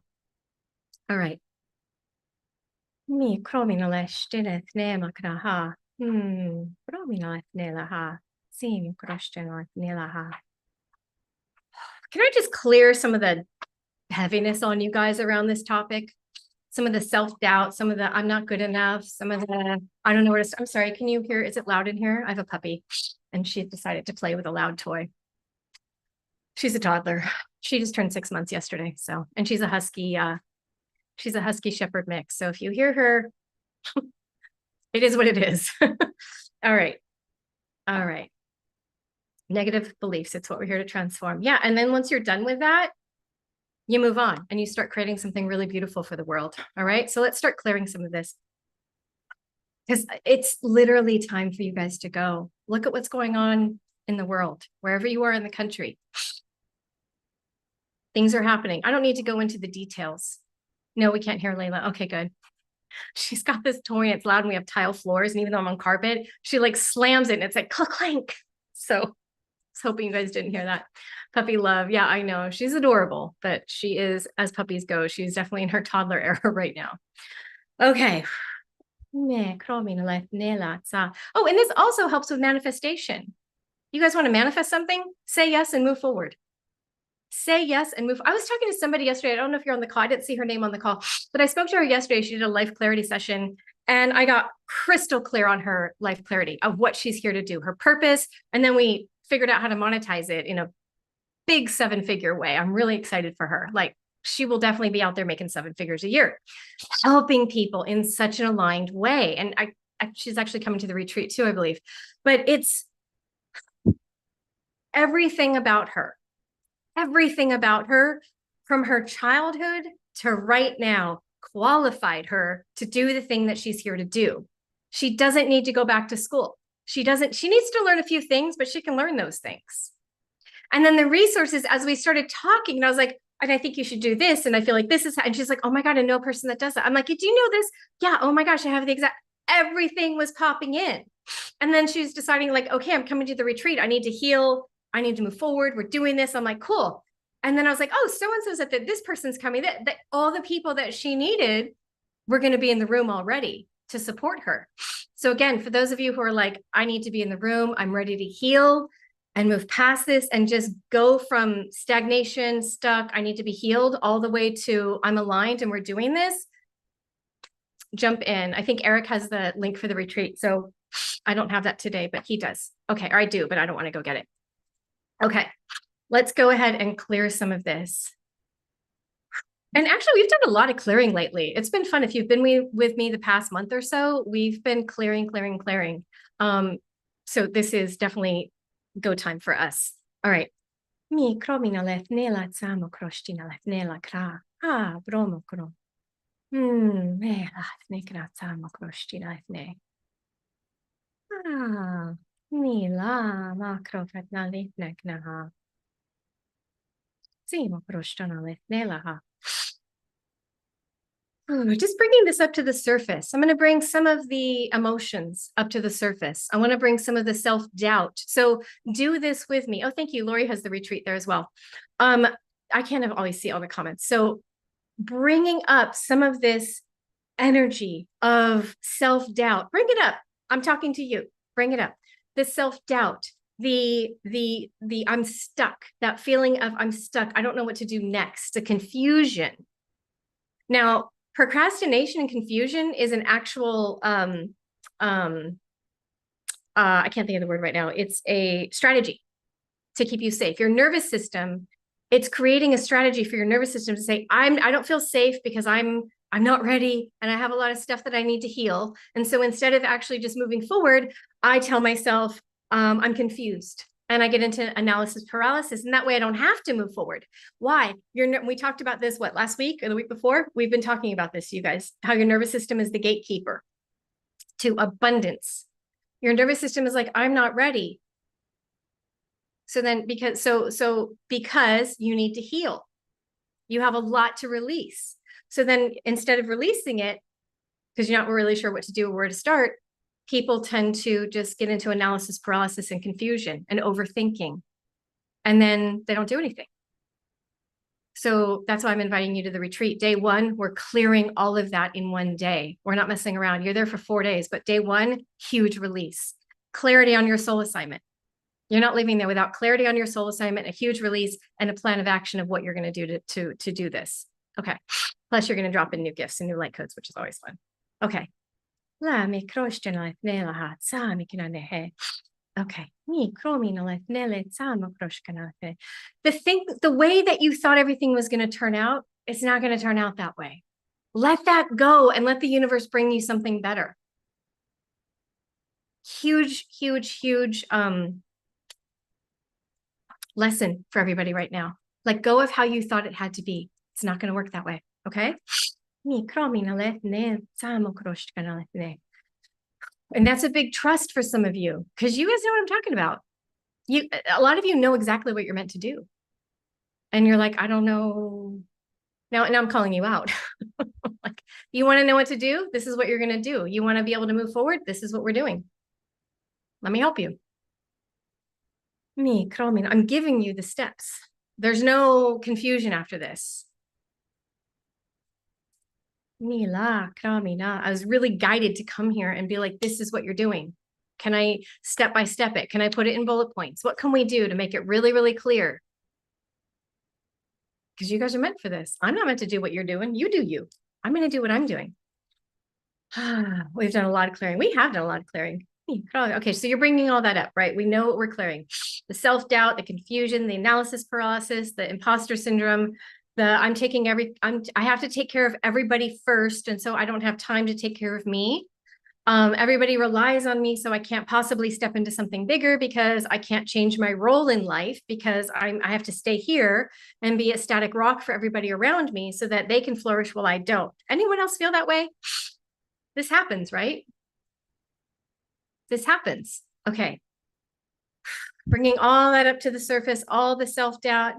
All right. Can I just clear some of the heaviness on you guys around this topic? Some of the self-doubt, some of the I'm not good enough, some of the I don't know where to I'm sorry, can you hear? Is it loud in here? I have a puppy and she decided to play with a loud toy. She's a toddler. She just turned 6 months yesterday. So, and she's a husky shepherd mix. So if you hear her, it is what it is. All right. All right. Negative beliefs. It's what we're here to transform. Yeah. And then once you're done with that, you move on and you start creating something really beautiful for the world. All right. So let's start clearing some of this because it's literally time for you guys to go. Look at what's going on in the world, wherever you are in the country. Things are happening. I don't need to go into the details. No, we can't hear Layla. Okay, good. She's got this toy and it's loud and we have tile floors. And even though I'm on carpet, she like slams it and it's like clunk, clank. So I was hoping you guys didn't hear that. Puppy love. Yeah, I know. She's adorable, but she is, as puppies go, she's definitely in her toddler era right now. Okay. Oh, and this also helps with manifestation. You guys want to manifest something? Say yes and move forward. Say yes and move. I was talking to somebody yesterday. I don't know if you're on the call. I didn't see her name on the call, but I spoke to her yesterday. She did a life clarity session and I got crystal clear on her life clarity of what she's here to do, her purpose. And then we figured out how to monetize it in a big 7-figure way. I'm really excited for her. Like she will definitely be out there making 7 figures a year, helping people in such an aligned way. And she's actually coming to the retreat too, I believe, but it's everything about her from her childhood to right now qualified her to do the thing that she's here to do. She doesn't need to go back to school. She needs to learn a few things, but she can learn those things. And then the resources, as we started talking, and I was like, and I think you should do this. And I feel like this is, and she's like, oh my God, I know a person that does that. I'm like, do you know this? Yeah. Oh my gosh, I have the exact, everything was popping in. And then she's deciding like, okay, I'm coming to the retreat. I need to heal. I need to move forward. We're doing this. I'm like, cool. And then I was like, oh, so-and-so said that this person's coming, that all the people that she needed were going to be in the room already to support her. So again, for those of you who are like, I need to be in the room, I'm ready to heal and move past this and just go from stagnation, stuck, I need to be healed, all the way to I'm aligned and we're doing this, jump in. I think Eric has the link for the retreat. So I don't have that today, but he does. Okay, or I do, but I don't want to go get it. Okay, let's go ahead and clear some of this. And actually, we've done a lot of clearing lately. It's been fun. If you've been with me the past month or so, we've been clearing. So this is definitely go time for us. All right. Just bringing this up to the surface. I'm going to bring some of the emotions up to the surface. I want to bring some of the self-doubt. So do this with me. Oh, thank you. Lori has the retreat there as well. I can't always see all the comments. So bringing up some of this energy of self-doubt, bring it up. I'm talking to you. Bring it up. The self-doubt, the I'm stuck, that feeling of I'm stuck. I don't know what to do next, the confusion. Now, procrastination and confusion is an actual, I can't think of the word right now. It's a strategy to keep you safe. Your nervous system, it's creating a strategy for your nervous system to say, I don't feel safe because I'm I'm not ready and I have a lot of stuff that I need to heal. And so instead of actually just moving forward, I tell myself, I'm confused. And I get into analysis paralysis, and that way I don't have to move forward. Why? We talked about this, what, last week or the week before? We've been talking about this, you guys, how your nervous system is the gatekeeper to abundance. Your nervous system is like, I'm not ready. So then because you need to heal, you have a lot to release. So then instead of releasing it, because you're not really sure what to do or where to start, people tend to just get into analysis paralysis and confusion and overthinking. And then they don't do anything. So that's why I'm inviting you to the retreat. Day one, we're clearing all of that in one day. We're not messing around. You're there for 4 days, but day one, huge release. Clarity on your soul assignment. You're not leaving there without clarity on your soul assignment, a huge release, and a plan of action of what you're going to do to do this. Okay. Plus, you're going to drop in new gifts and new light codes, which is always fun. Okay. Okay. The way that you thought everything was going to turn out, it's not going to turn out that way. Let that go and let the universe bring you something better. Huge, huge, huge lesson for everybody right now. Let go of how you thought it had to be. It's not going to work that way. Okay. And that's a big trust for some of you, because you guys know what I'm talking about. A lot of you know exactly what you're meant to do. And you're like, I don't know. Now I'm calling you out. Like, you want to know what to do? This is what you're going to do. You want to be able to move forward? This is what we're doing. Let me help you. I'm giving you the steps. There's no confusion after this. I was really guided to come here and be like, this is what you're doing. Can I step by step it? Can I put it in bullet points? What can we do to make it really, really clear? Because you guys are meant for this. I'm not meant to do what you're doing. You do you. I'm going to do what I'm doing. We've done a lot of clearing. We have done a lot of clearing. Okay, so you're bringing all that up, right? We know what we're clearing. The self-doubt, the confusion, the analysis paralysis, the imposter syndrome, I have to take care of everybody first. And so I don't have time to take care of me. Everybody relies on me, so I can't possibly step into something bigger because I can't change my role in life, because I have to stay here and be a static rock for everybody around me so that they can flourish while I don't. Anyone else feel that way? This happens, right? This happens. Okay. Bringing all that up to the surface, all the self-doubt.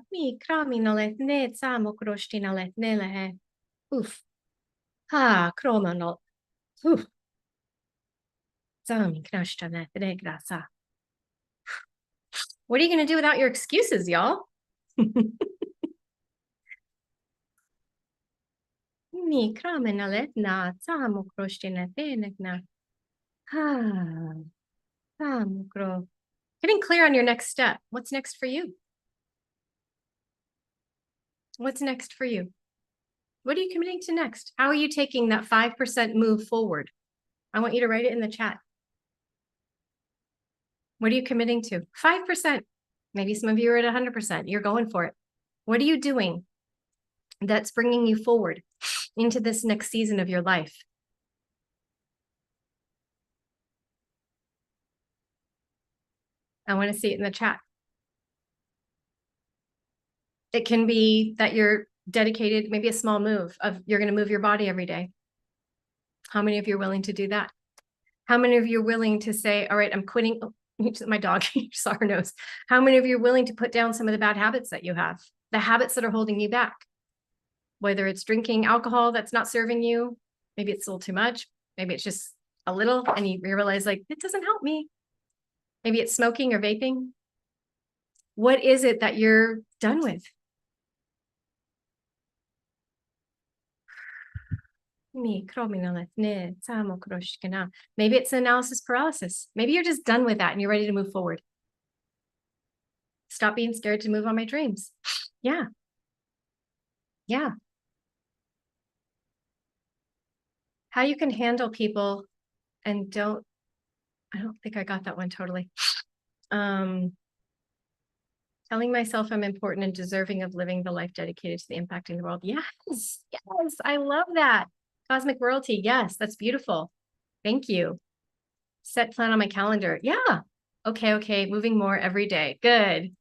Oof. Oof. What are you going to do without your excuses, y'all? Getting clear on your next step. What's next for you? What's next for you? What are you committing to next? How are you taking that 5% move forward? I want you to write it in the chat. What are you committing to? 5%. Maybe some of you are at 100%. You're going for it. What are you doing that's bringing you forward into this next season of your life? I want to see it in the chat. It can be that you're dedicated, maybe a small move of you're going to move your body every day. How many of you are willing to do that? How many of you are willing to say, all right, I'm quitting? Oh, my dog saw her nose. How many of you are willing to put down some of the bad habits that you have? The habits that are holding you back? Whether it's drinking alcohol that's not serving you, maybe it's a little too much, maybe it's just a little, and you realize like, it doesn't help me. Maybe it's smoking or vaping. What is it that you're done with? Maybe it's analysis paralysis. Maybe you're just done with that and you're ready to move forward. Stop being scared to move on my dreams. Yeah. Yeah. How you can handle people and I don't think I got that one totally. Telling myself I'm important and deserving of living the life dedicated to the impacting the world. Yes. Yes. I love that. Cosmic royalty. Yes, that's beautiful. Thank you. Set plan on my calendar. Yeah. Okay. Moving more every day. Good.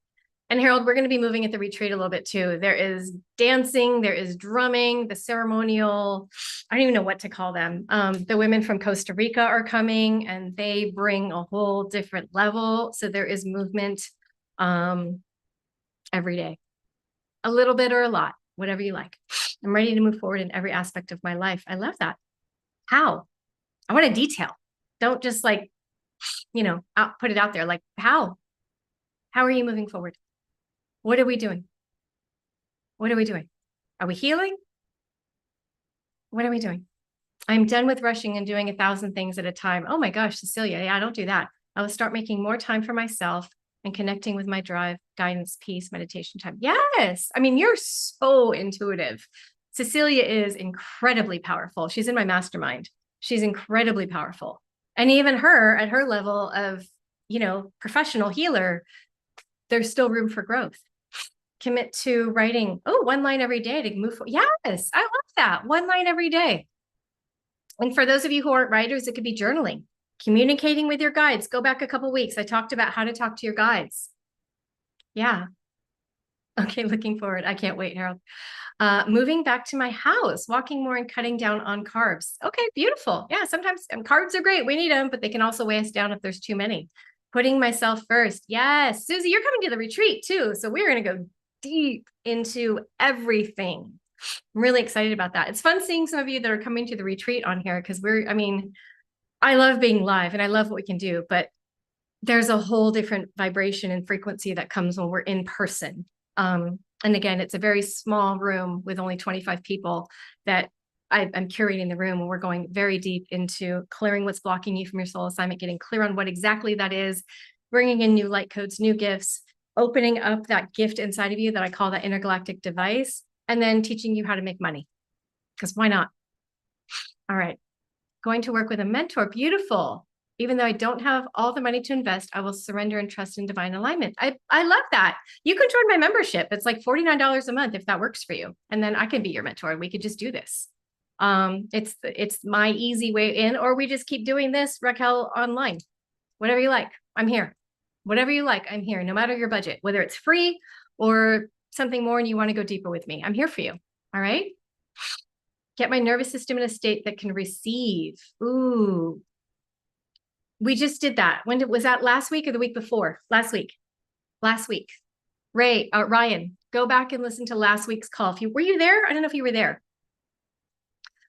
And Harold, we're going to be moving at the retreat a little bit too. There is dancing, there is drumming, the ceremonial, I don't even know what to call them. The women from Costa Rica are coming and they bring a whole different level. So there is movement every day, a little bit or a lot, whatever you like. I'm ready to move forward in every aspect of my life. I love that. How? I want a detail. Don't just like, put it out there. Like how? How are you moving forward? What are we doing? What are we doing? Are we healing? What are we doing? I'm done with rushing and doing 1,000 things at a time. Oh my gosh, Cecilia, yeah, don't do that. I will start making more time for myself and connecting with my drive, guidance, peace, meditation time. Yes. I mean, you're so intuitive. Cecilia is incredibly powerful. She's in my mastermind. She's incredibly powerful. And even her at her level of, professional healer, there's still room for growth. Commit to writing, 1 line every day to move forward. Yes, I love that. 1 line every day. And for those of you who aren't writers, it could be journaling, communicating with your guides. Go back a couple of weeks. I talked about how to talk to your guides. Yeah. Okay, looking forward. I can't wait, Harold. Moving back to my house, walking more and cutting down on carbs. Okay, beautiful. Yeah, sometimes carbs are great. We need them, but they can also weigh us down if there's too many. Putting myself first. Yes. Susie, you're coming to the retreat too. So we're going to go deep into everything. I'm really excited about that. It's fun seeing some of you that are coming to the retreat on here because I love being live and I love what we can do, but there's a whole different vibration and frequency that comes when we're in person. And again, it's a very small room with only 25 people that I'm curating the room, and we're going very deep into clearing what's blocking you from your soul assignment, getting clear on what exactly that is, bringing in new light codes, new gifts, opening up that gift inside of you that I call that intergalactic device, and then teaching you how to make money. Because why not? All right. Going to work with a mentor. Beautiful. Even though I don't have all the money to invest, I will surrender and trust in divine alignment. I love that. You can join my membership. It's like $49 a month if that works for you. And then I can be your mentor. We could just do this. It's my easy way in, or we just keep doing this, Raquel, online. Whatever you like, I'm here. Whatever you like, I'm here. No matter your budget, whether it's free or something more and you want to go deeper with me, I'm here for you. All right. Get my nervous system in a state that can receive. Ooh. We just did that. When was that, last week or the week before? Last week. Ryan, go back and listen to last week's call. Were you there? I don't know if you were there.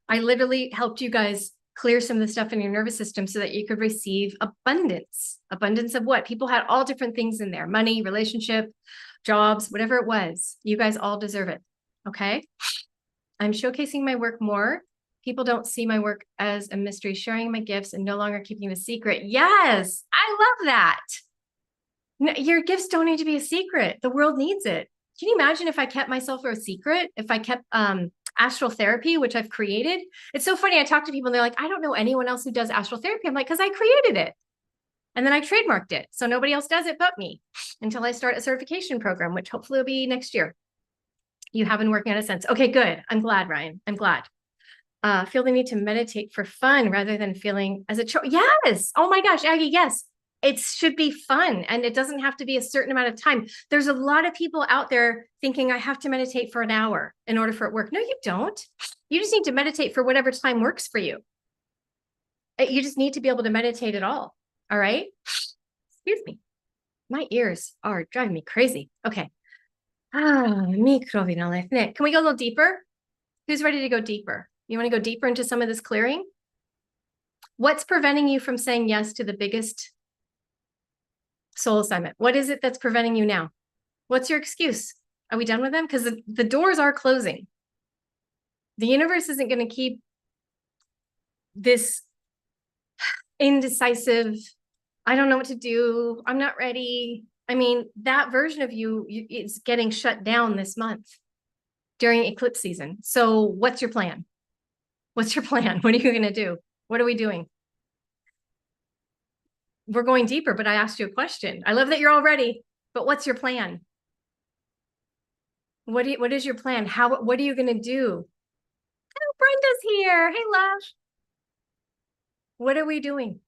I literally helped you guys clear some of the stuff in your nervous system so that you could receive abundance. Abundance of what? People had all different things in there: money, relationship, jobs, whatever it was. You guys all deserve it. Okay. I'm showcasing my work more. People don't see my work as a mystery, sharing my gifts and no longer keeping them a secret. Yes, I love that. No, your gifts don't need to be a secret. The world needs it. Can you imagine if I kept myself a secret? If I kept Astral Therapy, which I've created? It's so funny. I talk to people and they're like, I don't know anyone else who does Astral Therapy. I'm like, because I created it. And then I trademarked it. So nobody else does it but me until I start a certification program, which hopefully will be next year. You have been working on a sense. Okay, good. I'm glad, Ryan. I'm glad. Feel the need to meditate for fun rather than feeling as a chore. Yes. Oh my gosh, Aggie, yes. It should be fun, and it doesn't have to be a certain amount of time. There's a lot of people out there thinking I have to meditate for an hour in order for it to work. No, you don't. You just need to meditate for whatever time works for you. You just need to be able to meditate at all. All right. Excuse me. My ears are driving me crazy. Okay. Can we go a little deeper? Who's ready to go deeper? You want to go deeper into some of this clearing? What's preventing you from saying yes to the biggest soul assignment? What is it that's preventing you now? What's your excuse? Are we done with them? Because the doors are closing. The universe isn't going to keep this indecisive, I don't know what to do, I'm not ready. I mean, that version of you is getting shut down this month during eclipse season. So what's your plan? What's your plan? What are you going to do? What are we doing? We're going deeper, but I asked you a question. I love that you're all ready, but what's your plan? What is your plan? What are you going to do? Brenda's here. Hey, love. What are we doing?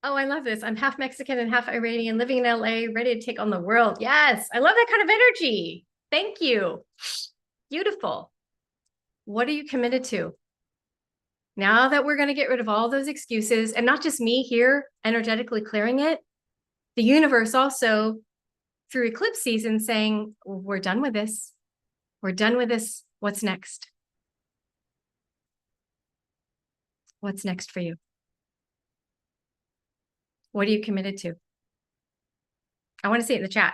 Oh, I love this. I'm half Mexican and half Iranian, living in LA, ready to take on the world. Yes, I love that kind of energy. Thank you. Beautiful. What are you committed to? Now that we're going to get rid of all those excuses, and not just me here energetically clearing it, the universe also through eclipse season saying, we're done with this. We're done with this. What's next? What's next for you? What are you committed to? I want to see it in the chat.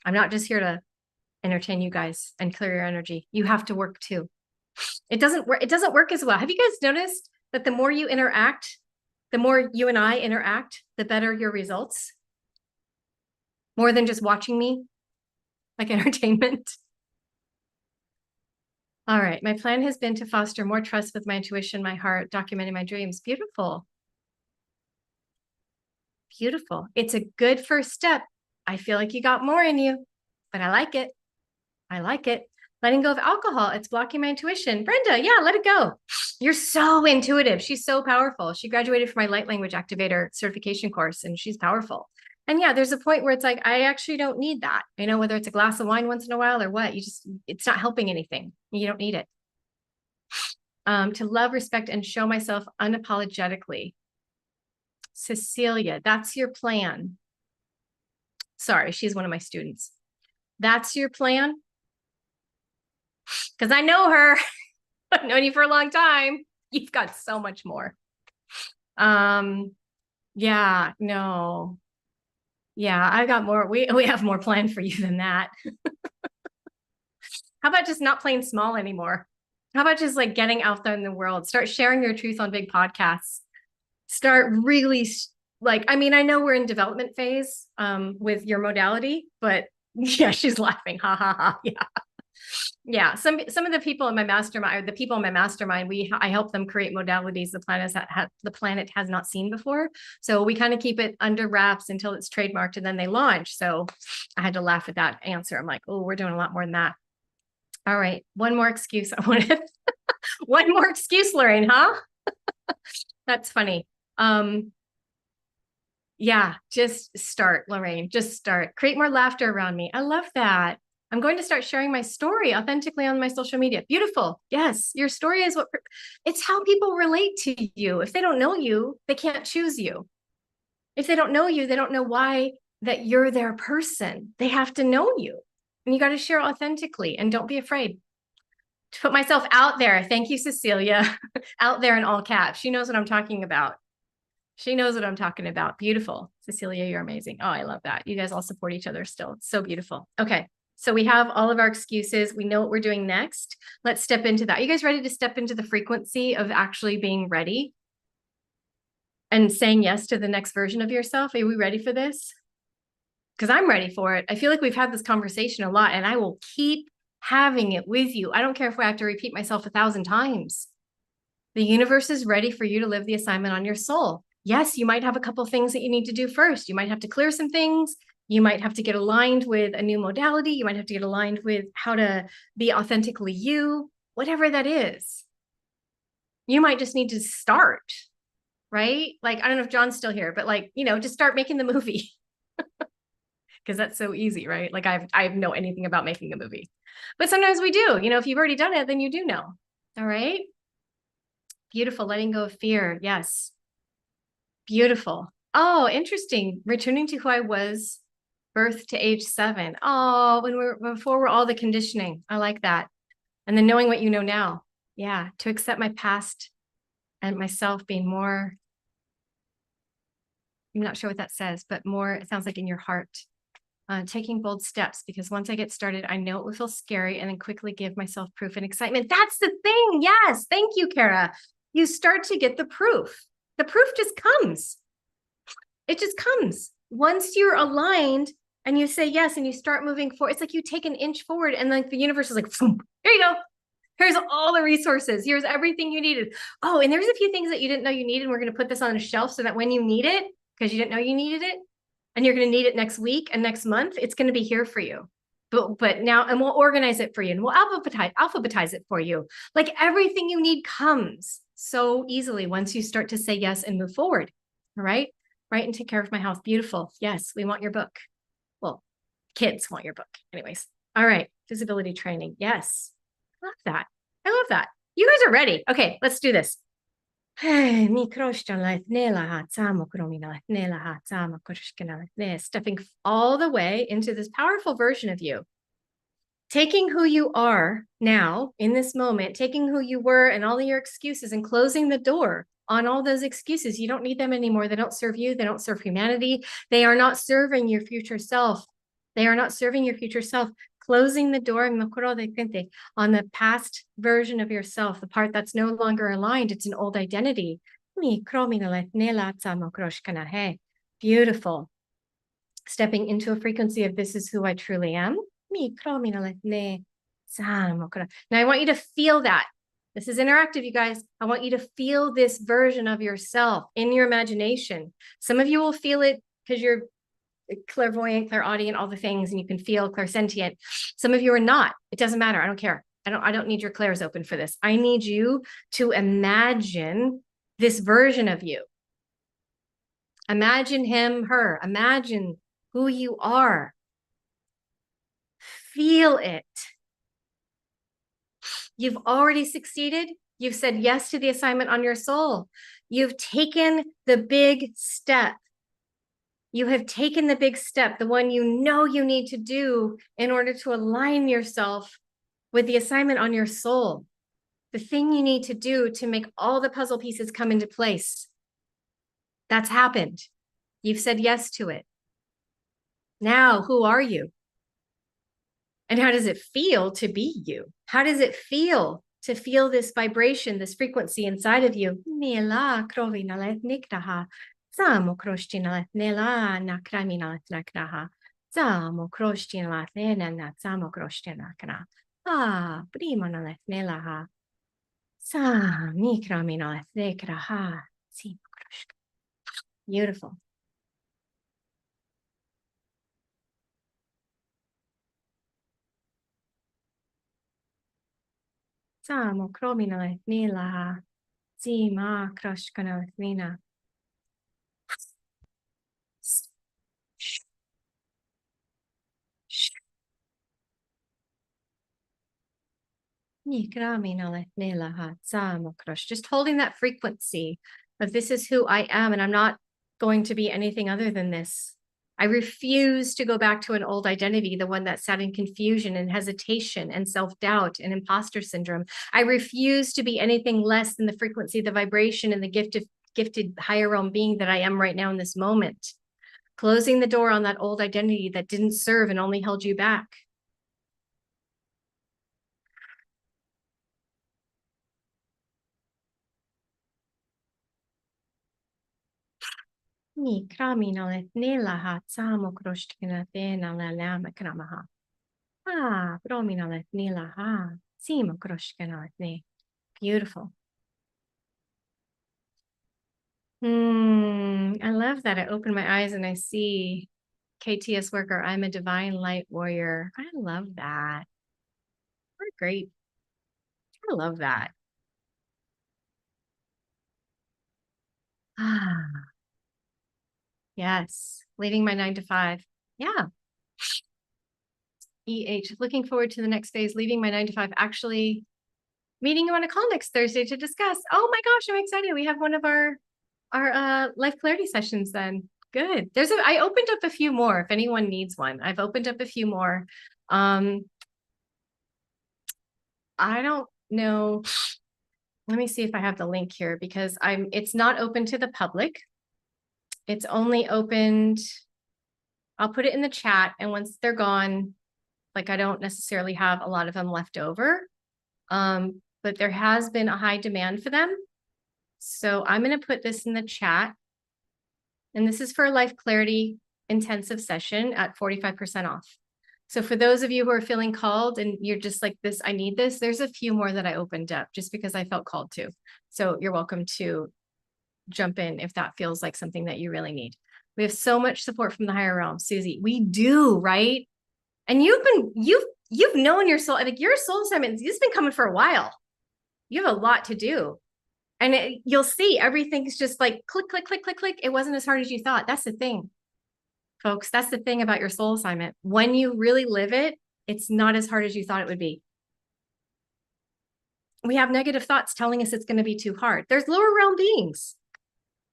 I'm not just here to entertain you guys and clear your energy. You have to work too. It doesn't work as well. Have you guys noticed that the more you interact, the more you and I interact, the better your results? More than just watching me, like entertainment. All right. My plan has been to foster more trust with my intuition, my heart, documenting my dreams. Beautiful. Beautiful. It's a good first step. I feel like you got more in you, but I like it. I like it. Letting go of alcohol. It's blocking my intuition. Brenda, yeah, let it go. You're so intuitive. She's so powerful. She graduated from my light language activator certification course, and she's powerful. And yeah, there's a point where it's like, I actually don't need that. You know, whether it's a glass of wine once in a while or what, it's not helping anything. You don't need it. To love, respect, and show myself unapologetically. Cecilia, that's your plan. Sorry, she's one of my students. That's your plan? Because I know her. I've known you for a long time. You've got so much more. Yeah, no. Yeah, I got more. We have more planned for you than that. How about just not playing small anymore? How about just like getting out there in the world? Start sharing your truth on big podcasts. Start really like, I mean, I know we're in development phase with your modality, but yeah, she's laughing. Ha ha ha. Yeah. Yeah. Some of the people in my mastermind, or the people in my mastermind, I help them create modalities the planet has not seen before. So we kind of keep it under wraps until it's trademarked and then they launch. So I had to laugh at that answer. I'm like, oh, we're doing a lot more than that. All right. One more excuse. I wanted one more excuse, Lorraine, huh? That's funny. Yeah, just start, Lorraine. Just start. Create more laughter around me. I love that. I'm going to start sharing my story authentically on my social media. Beautiful. Yes, your story is it's how people relate to you. If they don't know you, they can't choose you. If they don't know you, they don't know why that you're their person. They have to know you. And you got to share authentically, and don't be afraid to put myself out there. Thank you, Cecilia. Out there in all caps. She knows what I'm talking about. She knows what I'm talking about. Beautiful. Cecilia, you're amazing. Oh, I love that. You guys all support each other still. It's so beautiful. Okay. So we have all of our excuses. We know what we're doing next. Let's step into that. Are you guys ready to step into the frequency of actually being ready and saying yes to the next version of yourself? Are we ready for this? Because I'm ready for it. I feel like we've had this conversation a lot, and I will keep having it with you. I don't care if I have to repeat myself 1,000 times. The universe is ready for you to live the assignment on your soul. Yes, you might have a couple of things that you need to do first. You might have to clear some things. You might have to get aligned with a new modality. You might have to get aligned with how to be authentically you, whatever that is. You might just need to start, right? Like, I don't know if John's still here, but like, you know, just start making the movie. Because that's so easy, right? Like I know anything about making a movie, but sometimes we do, you know, if you've already done it, then you do know. All right. Beautiful. Letting go of fear. Yes. Beautiful. Oh, interesting. Returning to who I was, birth to age 7. Oh, before we're all the conditioning. I like that. And then knowing what you know now. Yeah. To accept my past and myself being more, I'm not sure what that says, but more, it sounds like in your heart. Taking bold steps, because once I get started, I know it will feel scary, and then quickly give myself proof and excitement. That's the thing. Yes. Thank you, Kara. You start to get the proof. The proof just comes. It just comes. Once you're aligned and you say yes and you start moving forward, it's like you take an inch forward and like the universe is like, here you go. Here's all the resources. Here's everything you needed. Oh, and there's a few things that you didn't know you needed. We're going to put this on a shelf so that when you need it, because you didn't know you needed it, and you're going to need it next week and next month, it's going to be here for you. But now, and we'll organize it for you, and we'll alphabetize it for you. Like everything you need comes so easily once you start to say yes and move forward. All right. Right. And take care of my health. Beautiful. Yes. We want your book. Well, kids want your book. Anyways. All right. Visibility training. Yes. I love that. I love that. You guys are ready. Okay. Let's do this. Stepping all the way into this powerful version of you. Taking who you are now in this moment, taking who you were and all of your excuses and closing the door on all those excuses. You don't need them anymore. They don't serve you. They don't serve humanity. They are not serving your future self. They are not serving your future self. Closing the door on the past version of yourself, the part that's no longer aligned. It's an old identity. Beautiful. Stepping into a frequency of this is who I truly am. Now I want you to feel that. This is interactive, you guys. I want you to feel this version of yourself in your imagination. Some of you will feel it because you're clairvoyant, clairaudient, all the things, and you can feel clairsentient. Some of you are not. It doesn't matter. I don't care. I don't need your clairs open for this. I need you to imagine this version of you. Imagine him, her. Imagine who you are. Feel it. You've already succeeded. You've said yes to the assignment on your soul. You've taken the big step. You have taken the big step, the one you know you need to do in order to align yourself with the assignment on your soul. The thing you need to do to make all the puzzle pieces come into place. That's happened. You've said yes to it. Now, who are you? And how does it feel to be you? How does it feel to feel this vibration, this frequency inside of you? Beautiful. Samo kromina nila zima krashkana nina. Just holding that frequency of this is who I am, and I'm not going to be anything other than this. I refuse to go back to an old identity, the one that sat in confusion and hesitation and self-doubt and imposter syndrome. I refuse to be anything less than the frequency, the vibration, and the gifted higher realm being that I am right now in this moment. Closing the door on that old identity that didn't serve and only held you back. Beautiful. I love that. I open my eyes and I see KTS worker. I'm a divine light warrior. I love that. We're great. I love that. Yes. Leaving my 9 to 5. Yeah. Looking forward to the next phase, leaving my 9 to 5, actually meeting you on a call next Thursday to discuss. Oh my gosh, I'm excited. We have one of our life clarity sessions then. Good. I opened up a few more if anyone needs one. I've opened up a few more. I don't know. Let me see if I have the link here because it's not open to the public. It's only opened. I'll put it in the chat, and once they're gone, like I don't necessarily have a lot of them left over. But there has been a high demand for them. So I'm going to put this in the chat. And this is for a life clarity intensive session at 45% off. So for those of you who are feeling called and you're just like this, I need this, there's a few more that I opened up just because I felt called to. So you're welcome to jump in if that feels like something that you really need. We have so much support from the higher realm, Susie. We do, right? And you've known your soul, like your soul assignment, this has been coming for a while. You have a lot to do. And you'll see everything's just like click, click, click, click, click. It wasn't as hard as you thought. That's the thing, folks. That's the thing about your soul assignment. When you really live it, it's not as hard as you thought it would be. We have negative thoughts telling us it's going to be too hard. There's lower realm beings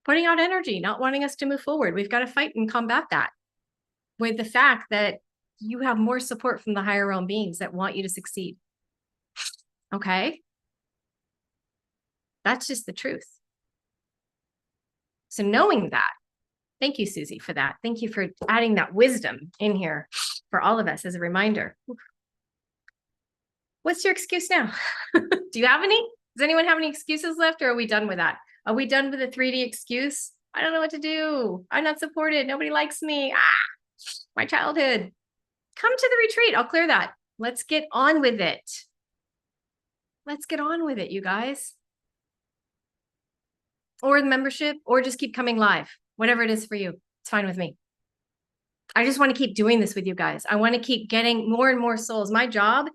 putting out energy, not wanting us to move forward. We've got to fight and combat that with the fact that you have more support from the higher realm beings that want you to succeed. Okay? That's just the truth. So knowing that, thank you, Susie, for that. Thank you for adding that wisdom in here for all of us as a reminder. What's your excuse now? Do you have any? Does anyone have any excuses left, or are we done with that? Are we done with the 3D excuse? I don't know what to do. I'm not supported. Nobody likes me. My childhood. Come to the retreat. I'll clear that. Let's get on with it. Let's get on with it, you guys. Or the membership, or just keep coming live. Whatever it is for you. It's fine with me. I just want to keep doing this with you guys. I want to keep getting more and more souls. My job,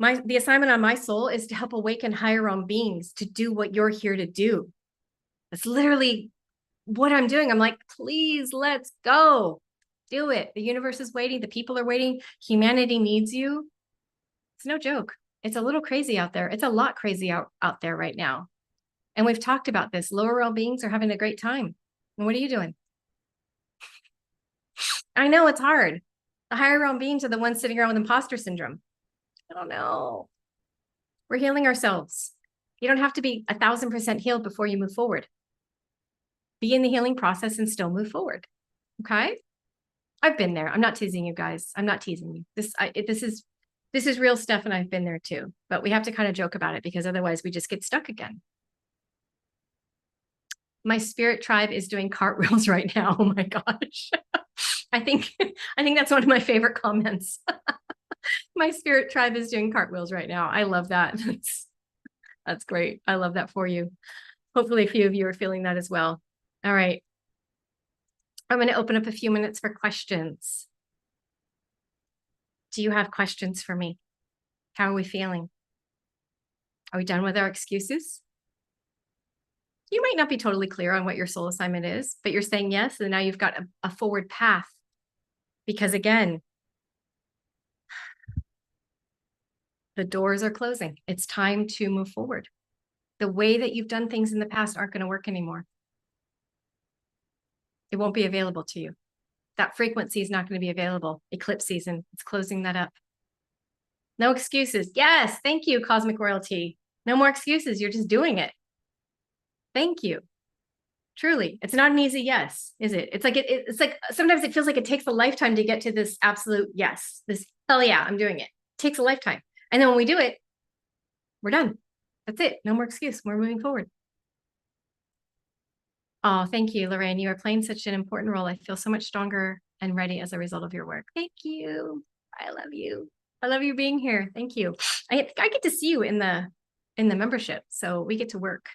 the assignment on my soul is to help awaken higher realm beings to do what you're here to do. That's literally what I'm doing. I'm like, please, let's go. Do it. The universe is waiting. The people are waiting. Humanity needs you. It's no joke. It's a little crazy out there. It's a lot crazy out there right now. And we've talked about this. Lower realm beings are having a great time. And what are you doing? I know it's hard. The higher realm beings are the ones sitting around with imposter syndrome. I don't know. We're healing ourselves. You don't have to be 1,000% healed before you move forward. Be in the healing process and still move forward. Okay? I've been there. I'm not teasing you guys. I'm not teasing you. This is real stuff, and I've been there too. But we have to kind of joke about it because otherwise we just get stuck again. My spirit tribe is doing cartwheels right now. Oh my gosh. I think that's one of my favorite comments. My spirit tribe is doing cartwheels right now. I love that. That's great. I love that for you. Hopefully a few of you are feeling that as well. All right. I'm going to open up a few minutes for questions. Do you have questions for me? How are we feeling? Are we done with our excuses? You might not be totally clear on what your soul assignment is, but you're saying yes, and now you've got a forward path. Because again, the doors are closing. It's time to move forward. The way that you've done things in the past aren't going to work anymore. It won't be available to you. That frequency is not going to be available. Eclipse season, it's closing that up. No excuses. Yes, thank you, Cosmic Royalty. No more excuses. You're just doing it. Thank you. Truly, it's not an easy yes, is it? It's like sometimes it feels like it takes a lifetime to get to this absolute yes. This hell yeah, I'm doing it. It takes a lifetime. And then when we do it, we're done. That's it. No more excuse. We're moving forward. Oh, thank you, Lorraine. You are playing such an important role. I feel so much stronger and ready as a result of your work. Thank you. I love you. I love you being here. Thank you. I get to see you in the membership. So we get to work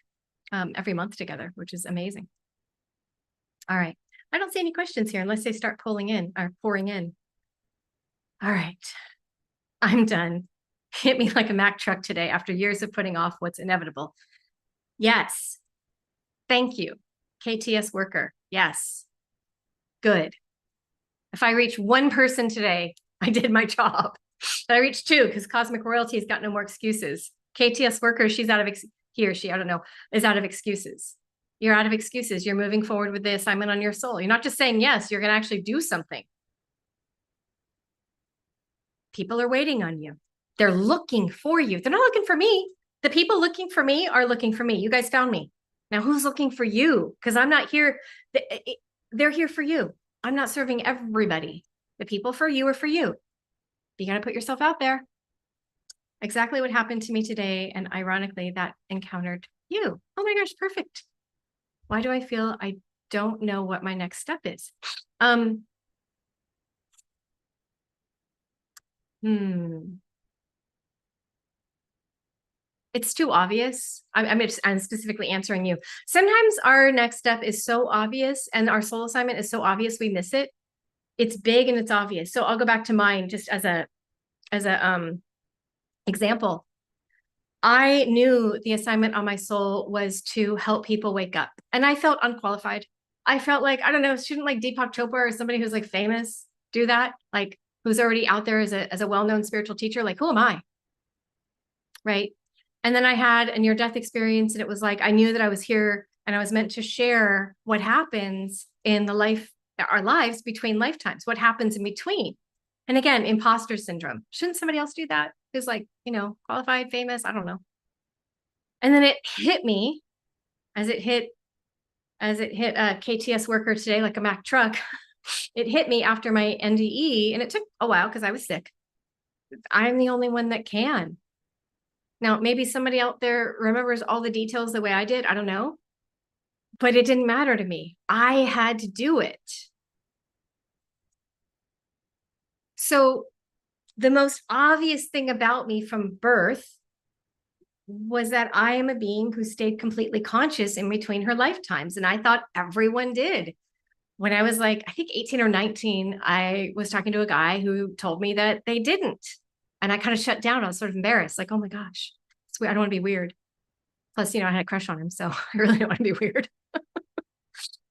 every month together, which is amazing. All right. I don't see any questions here unless they start pouring in. All right. I'm done. Hit me like a Mack truck today after years of putting off what's inevitable. Yes. Thank you. KTS worker. Yes. Good. If I reach one person today, I did my job. But I reached two because Cosmic Royalty has got no more excuses. KTS worker, she's out of, he or she, I don't know, is out of excuses. You're out of excuses. You're moving forward with the assignment on your soul. You're not just saying yes, you're going to actually do something. People are waiting on you. They're looking for you. They're not looking for me. The people looking for me are looking for me. You guys found me. Now who's looking for you? Because I'm not here. They're here for you. I'm not serving everybody. The people for you are for you. You got to put yourself out there. Exactly what happened to me today. And ironically, that encountered you. Oh my gosh, perfect. Why do I feel I don't know what my next step is? It's too obvious. I'm specifically answering you. Sometimes our next step is so obvious and our soul assignment is so obvious we miss it. It's big and it's obvious. So I'll go back to mine just as a example. I knew the assignment on my soul was to help people wake up, and I felt unqualified. I felt like, I don't know, shouldn't like Deepak Chopra or somebody who's like famous do that? Like who's already out there as a well-known spiritual teacher? Like, who am I? Right. And then I had a near-death experience, and it was like, I knew that I was here and I was meant to share what happens in our lives between lifetimes, what happens in between. And again, imposter syndrome. Shouldn't somebody else do that? Who's like, qualified, famous? I don't know. And then it hit me as it hit a KTS worker today, like a Mack truck. It hit me after my NDE, and it took a while because I was sick. I'm the only one that can. Now, maybe somebody out there remembers all the details the way I did. I don't know. But it didn't matter to me. I had to do it. So the most obvious thing about me from birth was that I am a being who stayed completely conscious in between her lifetimes. And I thought everyone did. When I was like, I think 18 or 19, I was talking to a guy who told me that they didn't. And I kind of shut down. I was sort of embarrassed, like, oh my gosh, it's weird. I don't want to be weird. Plus, I had a crush on him, so I really don't want to be weird.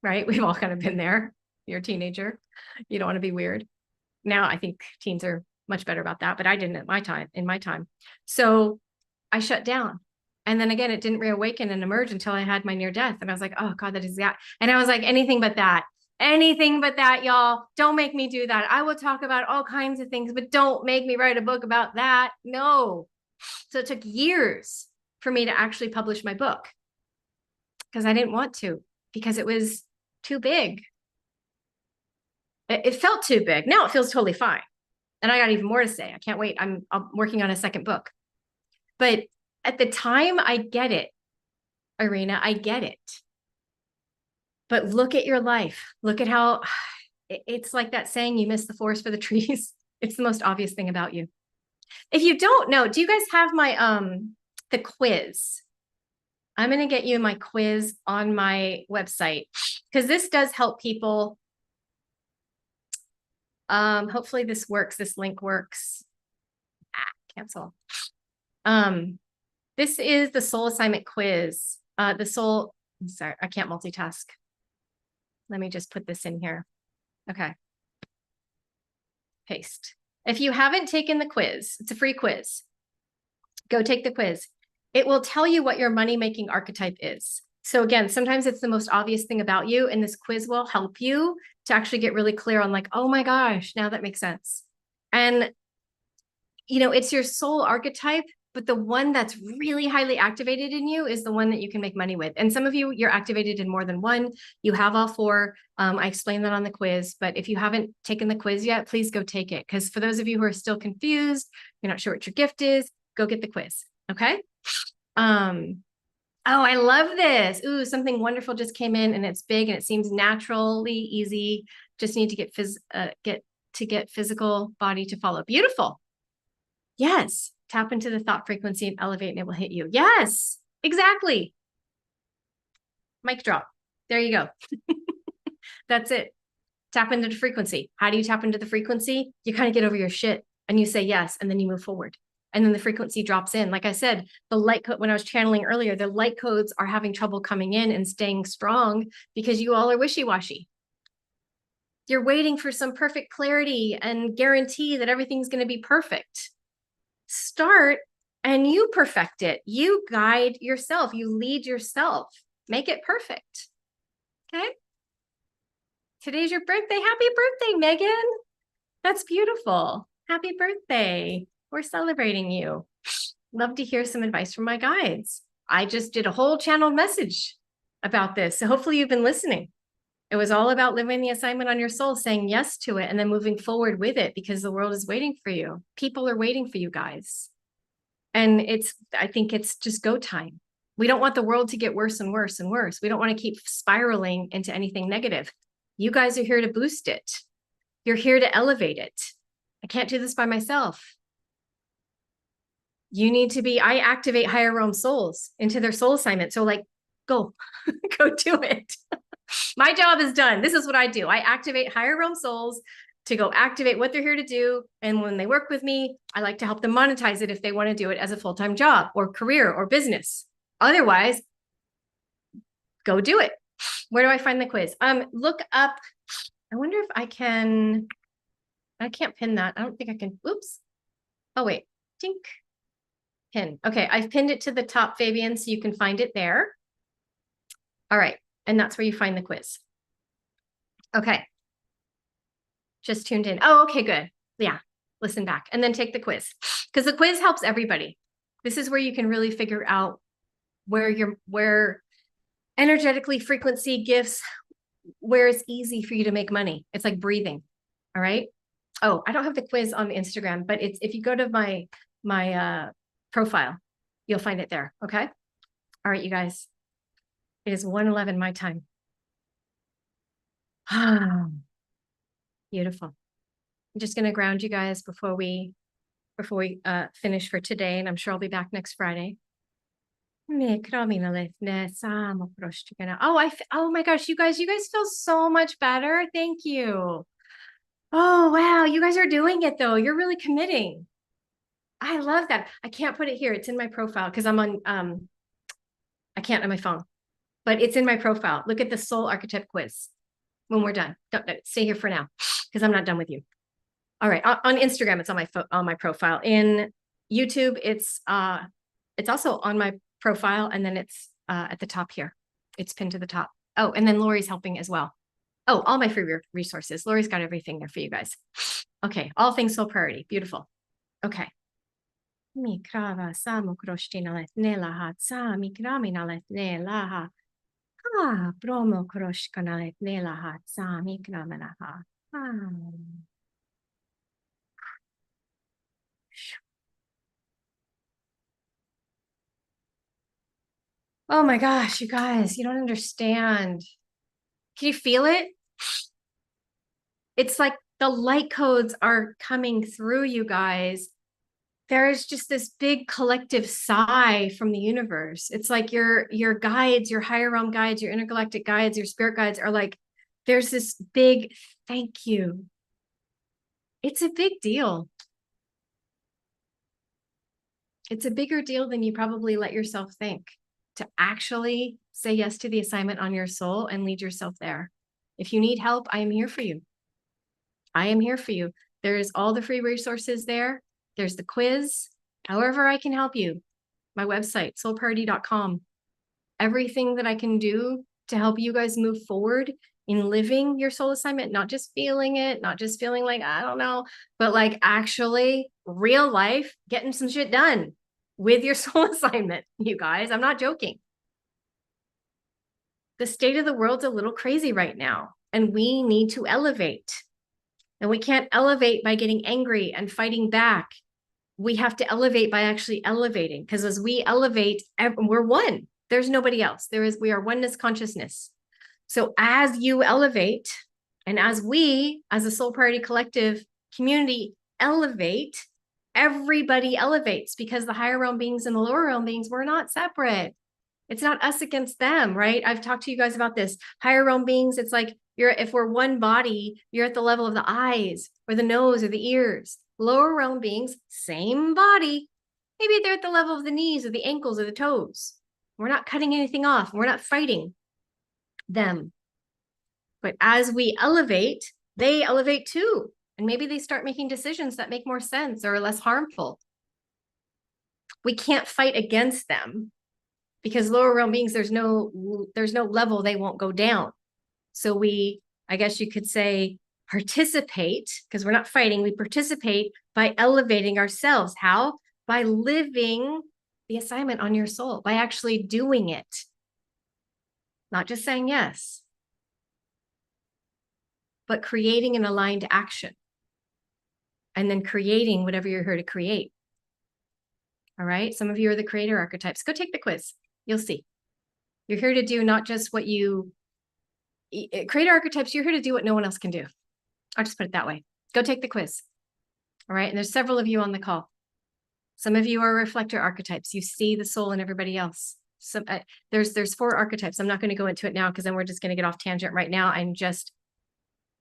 Right? We've all kind of been there. You're a teenager. You don't want to be weird. Now I think teens are much better about that, but I didn't in my time. So I shut down. And then again, it didn't reawaken and emerge until I had my near death. And I was like, oh God, that is that. And I was like, anything but that, y'all. Don't make me do that. I will talk about all kinds of things, but don't make me write a book about that. No. So it took years for me to actually publish my book because I didn't want to, because it was too big. It felt too big. Now it feels totally fine. And I got even more to say. I can't wait. I'm working on a second book. But at the time, I get it, Irina, I get it. But look at your life. Look at how it's like that saying, you miss the forest for the trees. It's the most obvious thing about you. If you don't know, do you guys have my the quiz? I'm going to get you my quiz on my website because this does help people. Hopefully this works. This link works. Cancel. This is the soul assignment quiz. Sorry, I can't multitask. Let me just put this in here. Okay. Paste. If you haven't taken the quiz, it's a free quiz. Go take the quiz. It will tell you what your money-making archetype is. So again, sometimes it's the most obvious thing about you, and this quiz will help you to actually get really clear on like, oh my gosh, now that makes sense. And, it's your soul archetype, but the one that's really highly activated in you is the one that you can make money with. And some of you, you're activated in more than one. You have all four. I explained that on the quiz, but if you haven't taken the quiz yet, please go take it. Because for those of you who are still confused, you're not sure what your gift is, go get the quiz. Okay. Oh, I love this. Ooh, something wonderful just came in and it's big and it seems naturally easy. Just need to get physical body to follow. Beautiful. Yes. Tap into the thought frequency and elevate and it will hit you. Yes, exactly. Mic drop. There you go. That's it. Tap into the frequency. How do you tap into the frequency? You kind of get over your shit and you say yes, and then you move forward. And then the frequency drops in. Like I said, the light code, when I was channeling earlier, the light codes are having trouble coming in and staying strong because you all are wishy-washy. You're waiting for some perfect clarity and guarantee that everything's going to be perfect. Start and you perfect it. You guide yourself. You lead yourself. Make it perfect. Okay. Today's your birthday. Happy birthday, Megan. That's beautiful. Happy birthday. We're celebrating you. Love to hear some advice from my guides. I just did a whole channeled message about this. So hopefully you've been listening. It was all about living the assignment on your soul, saying yes to it, and then moving forward with it because the world is waiting for you. People are waiting for you guys. And I think it's just go time. We don't want the world to get worse and worse and worse. We don't want to keep spiraling into anything negative. You guys are here to boost it. You're here to elevate it. I can't do this by myself. You need to be, I activate higher realm souls into their soul assignment. So like, go, go do it. My job is done. This is what I do. I activate higher realm souls to go activate what they're here to do. And when they work with me, I like to help them monetize it if they want to do it as a full-time job or career or business. Otherwise, go do it. Where do I find the quiz? Look up, I wonder if I can't pin that. I don't think I can. Oops. Oh, wait. Tink. Pin. Okay, I've pinned it to the top, Fabian, so you can find it there. All right, and that's where you find the quiz. Okay. Just tuned in. Oh, okay, good. Yeah, listen back and then take the quiz because the quiz helps everybody. This is where you can really figure out where energetically, frequency, gifts, where it's easy for you to make money. It's like breathing. All right. Oh, I don't have the quiz on Instagram, but it's, if you go to my profile, you'll find it there. Okay. All right, you guys, it is 1:11 my time. Beautiful. I'm just going to ground you guys before we finish for today. And I'm sure I'll be back next Friday. Oh, oh my gosh, you guys feel so much better. Thank you. Oh, wow. You guys are doing it though. You're really committing. I love that. I can't put it here. It's in my profile because I'm on, I can't on my phone, but it's in my profile. Look at the soul archetype quiz when we're done. Don't stay here for now because I'm not done with you. All right. On Instagram, it's on my profile. In YouTube, it's also on my profile, and then it's at the top here. It's pinned to the top. Oh, and then Lori's helping as well. Oh, all my free resources. Lori's got everything there for you guys. Okay, all things soul priority. Beautiful. Okay. Mikrava samokroshtina letnelaha sa mikramina letnelaha. Ah, bromo kroshkana letnelaha sa mikramanaha. Oh my gosh, you guys, you don't understand. Can you feel it? It's like the light codes are coming through, you guys. There is just this big collective sigh from the universe. It's like your guides, your higher realm guides, your intergalactic guides, your spirit guides are like, there's this big thank you. It's a big deal. It's a bigger deal than you probably let yourself think, to actually say yes to the assignment on your soul and lead yourself there. If you need help, I am here for you. I am here for you. There's all the free resources there. There's the quiz. However I can help you. My website, soulparty.com. Everything that I can do to help you guys move forward in living your soul assignment, not just feeling it, not just feeling like, I don't know, but like actually real life, getting some shit done with your soul assignment, you guys. I'm not joking. The state of the world's a little crazy right now, and we need to elevate. And we can't elevate by getting angry and fighting back. We have to elevate by actually elevating, because as we elevate, we're one. There's nobody else. We are oneness consciousness. So as you elevate, and as we, as a Soul Priority Collective community, elevate, everybody elevates, because the higher realm beings and the lower realm beings, we're not separate. It's not us against them, right? I've talked to you guys about this. Higher realm beings, it's like if we're one body, you're at the level of the eyes or the nose or the ears. Lower realm beings, same body. Maybe they're at the level of the knees or the ankles or the toes. We're not cutting anything off. We're not fighting them. But as we elevate, they elevate too. And maybe they start making decisions that make more sense or are less harmful. We can't fight against them, because lower realm beings, there's no level they won't go down. So we, I guess you could say, participate, because we're not fighting. We participate by elevating ourselves. How? By living the assignment on your soul, by actually doing it. Not just saying yes, but creating an aligned action. And then creating whatever you're here to create. All right. Some of you are the creator archetypes. Go take the quiz. You'll see. You're here to do not just what you creator archetypes. You're here to do what no one else can do. I'll just put it that way. Go take the quiz. All right. And there's several of you on the call. Some of you are reflector archetypes. You see the soul in everybody else. So there's 4 archetypes. I'm not going to go into it now because then we're just going to get off tangent right now. I'm just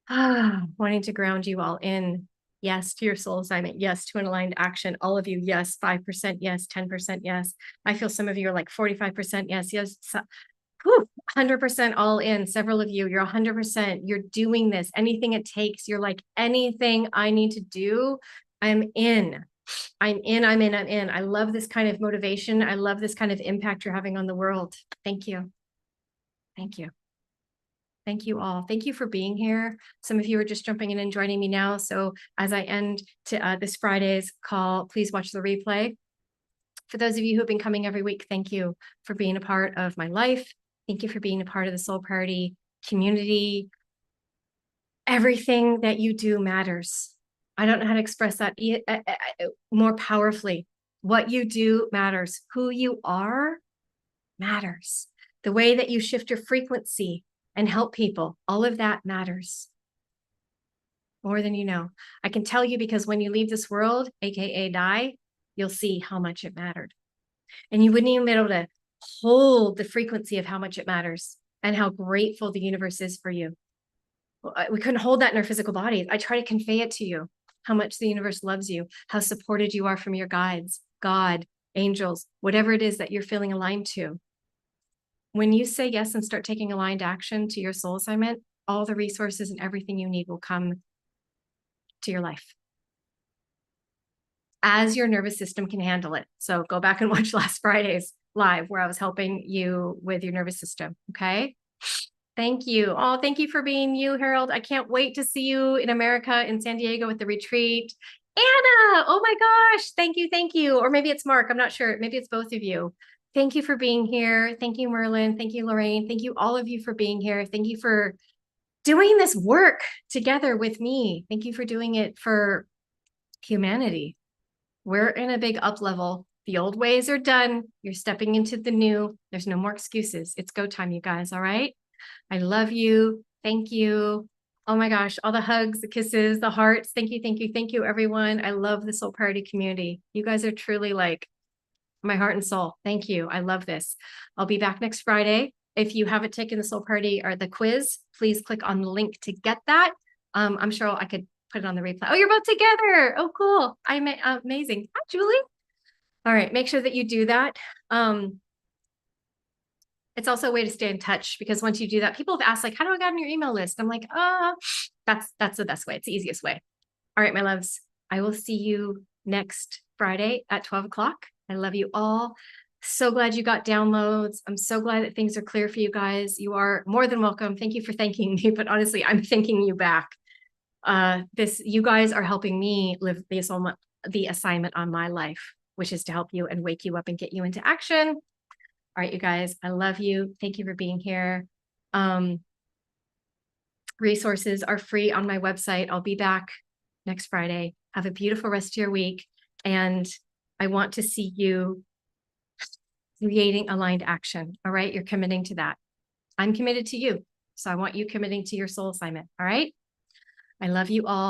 wanting to ground you all in. Yes, to your soul assignment. Yes, to an aligned action. All of you, yes. 5%, yes. 10%, yes. I feel some of you are like 45%, yes. Yes. 100% all in. Several of you, you're 100%. You're doing this. Anything it takes. You're like, anything I need to do, I'm in. I'm in. I love this kind of motivation. I love this kind of impact you're having on the world. Thank you. Thank you. Thank you all. Thank you for being here. Some of you are just jumping in and joining me now. So as I end to this Friday's call, please watch the replay. For those of you who have been coming every week, thank you for being a part of my life. Thank you for being a part of the Soul Priority community. Everything that you do matters. I don't know how to express that more powerfully. What you do matters. Who you are matters. The way that you shift your frequency and help people, all of that matters more than you know. I can tell you because when you leave this world, AKA die, you'll see how much it mattered. And you wouldn't even be able to hold the frequency of how much it matters and how grateful the universe is for you. We couldn't hold that in our physical bodies. I try to convey it to you, how much the universe loves you, how supported you are from your guides, God, angels, whatever it is that you're feeling aligned to. When you say yes and start taking aligned action to your soul assignment, all the resources and everything you need will come to your life as your nervous system can handle it. So go back and watch last Friday's live where I was helping you with your nervous system. Okay. Thank you. Oh, thank you for being you, Harold. I can't wait to see you in America, in San Diego with the retreat. Anna, oh my gosh. Thank you. Thank you. Or maybe it's Mark. I'm not sure. Maybe it's both of you. Thank you for being here. Thank you, Merlin. Thank you, Lorraine. Thank you, all of you, for being here. Thank you for doing this work together with me. Thank you for doing it for humanity. We're in a big up level. The old ways are done. You're stepping into the new. There's no more excuses. It's go time, you guys. All right. I love you. Thank you. Oh my gosh, all the hugs, the kisses, the hearts. Thank you, thank you, thank you, everyone. I love the Soul Priority community. You guys are truly like my heart and soul. Thank you. I love this. I'll be back next Friday. If you haven't taken the Soul Priority or the quiz, please click on the link to get that. I'm sure I could put it on the replay. Oh, you're both together. Oh, cool. I'm amazing. Hi, Julie. All right. Make sure that you do that. It's also a way to stay in touch because once you do that, people have asked like, how do I get on your email list? I'm like, that's the best way. It's the easiest way. All right, my loves, I will see you next Friday at 12 o'clock. I love you all. So glad you got downloads. I'm so glad that things are clear for you guys. You are more than welcome. Thank you for thanking me, but honestly, I'm thanking you back. You guys are helping me live the assignment on my life, which is to help you and wake you up and get you into action. All right, you guys, I love you. Thank you for being here. Resources are free on my website. I'll be back next Friday. Have a beautiful rest of your week. And I want to see you creating aligned action. All right. You're committing to that. I'm committed to you. So I want you committing to your soul assignment. All right. I love you all.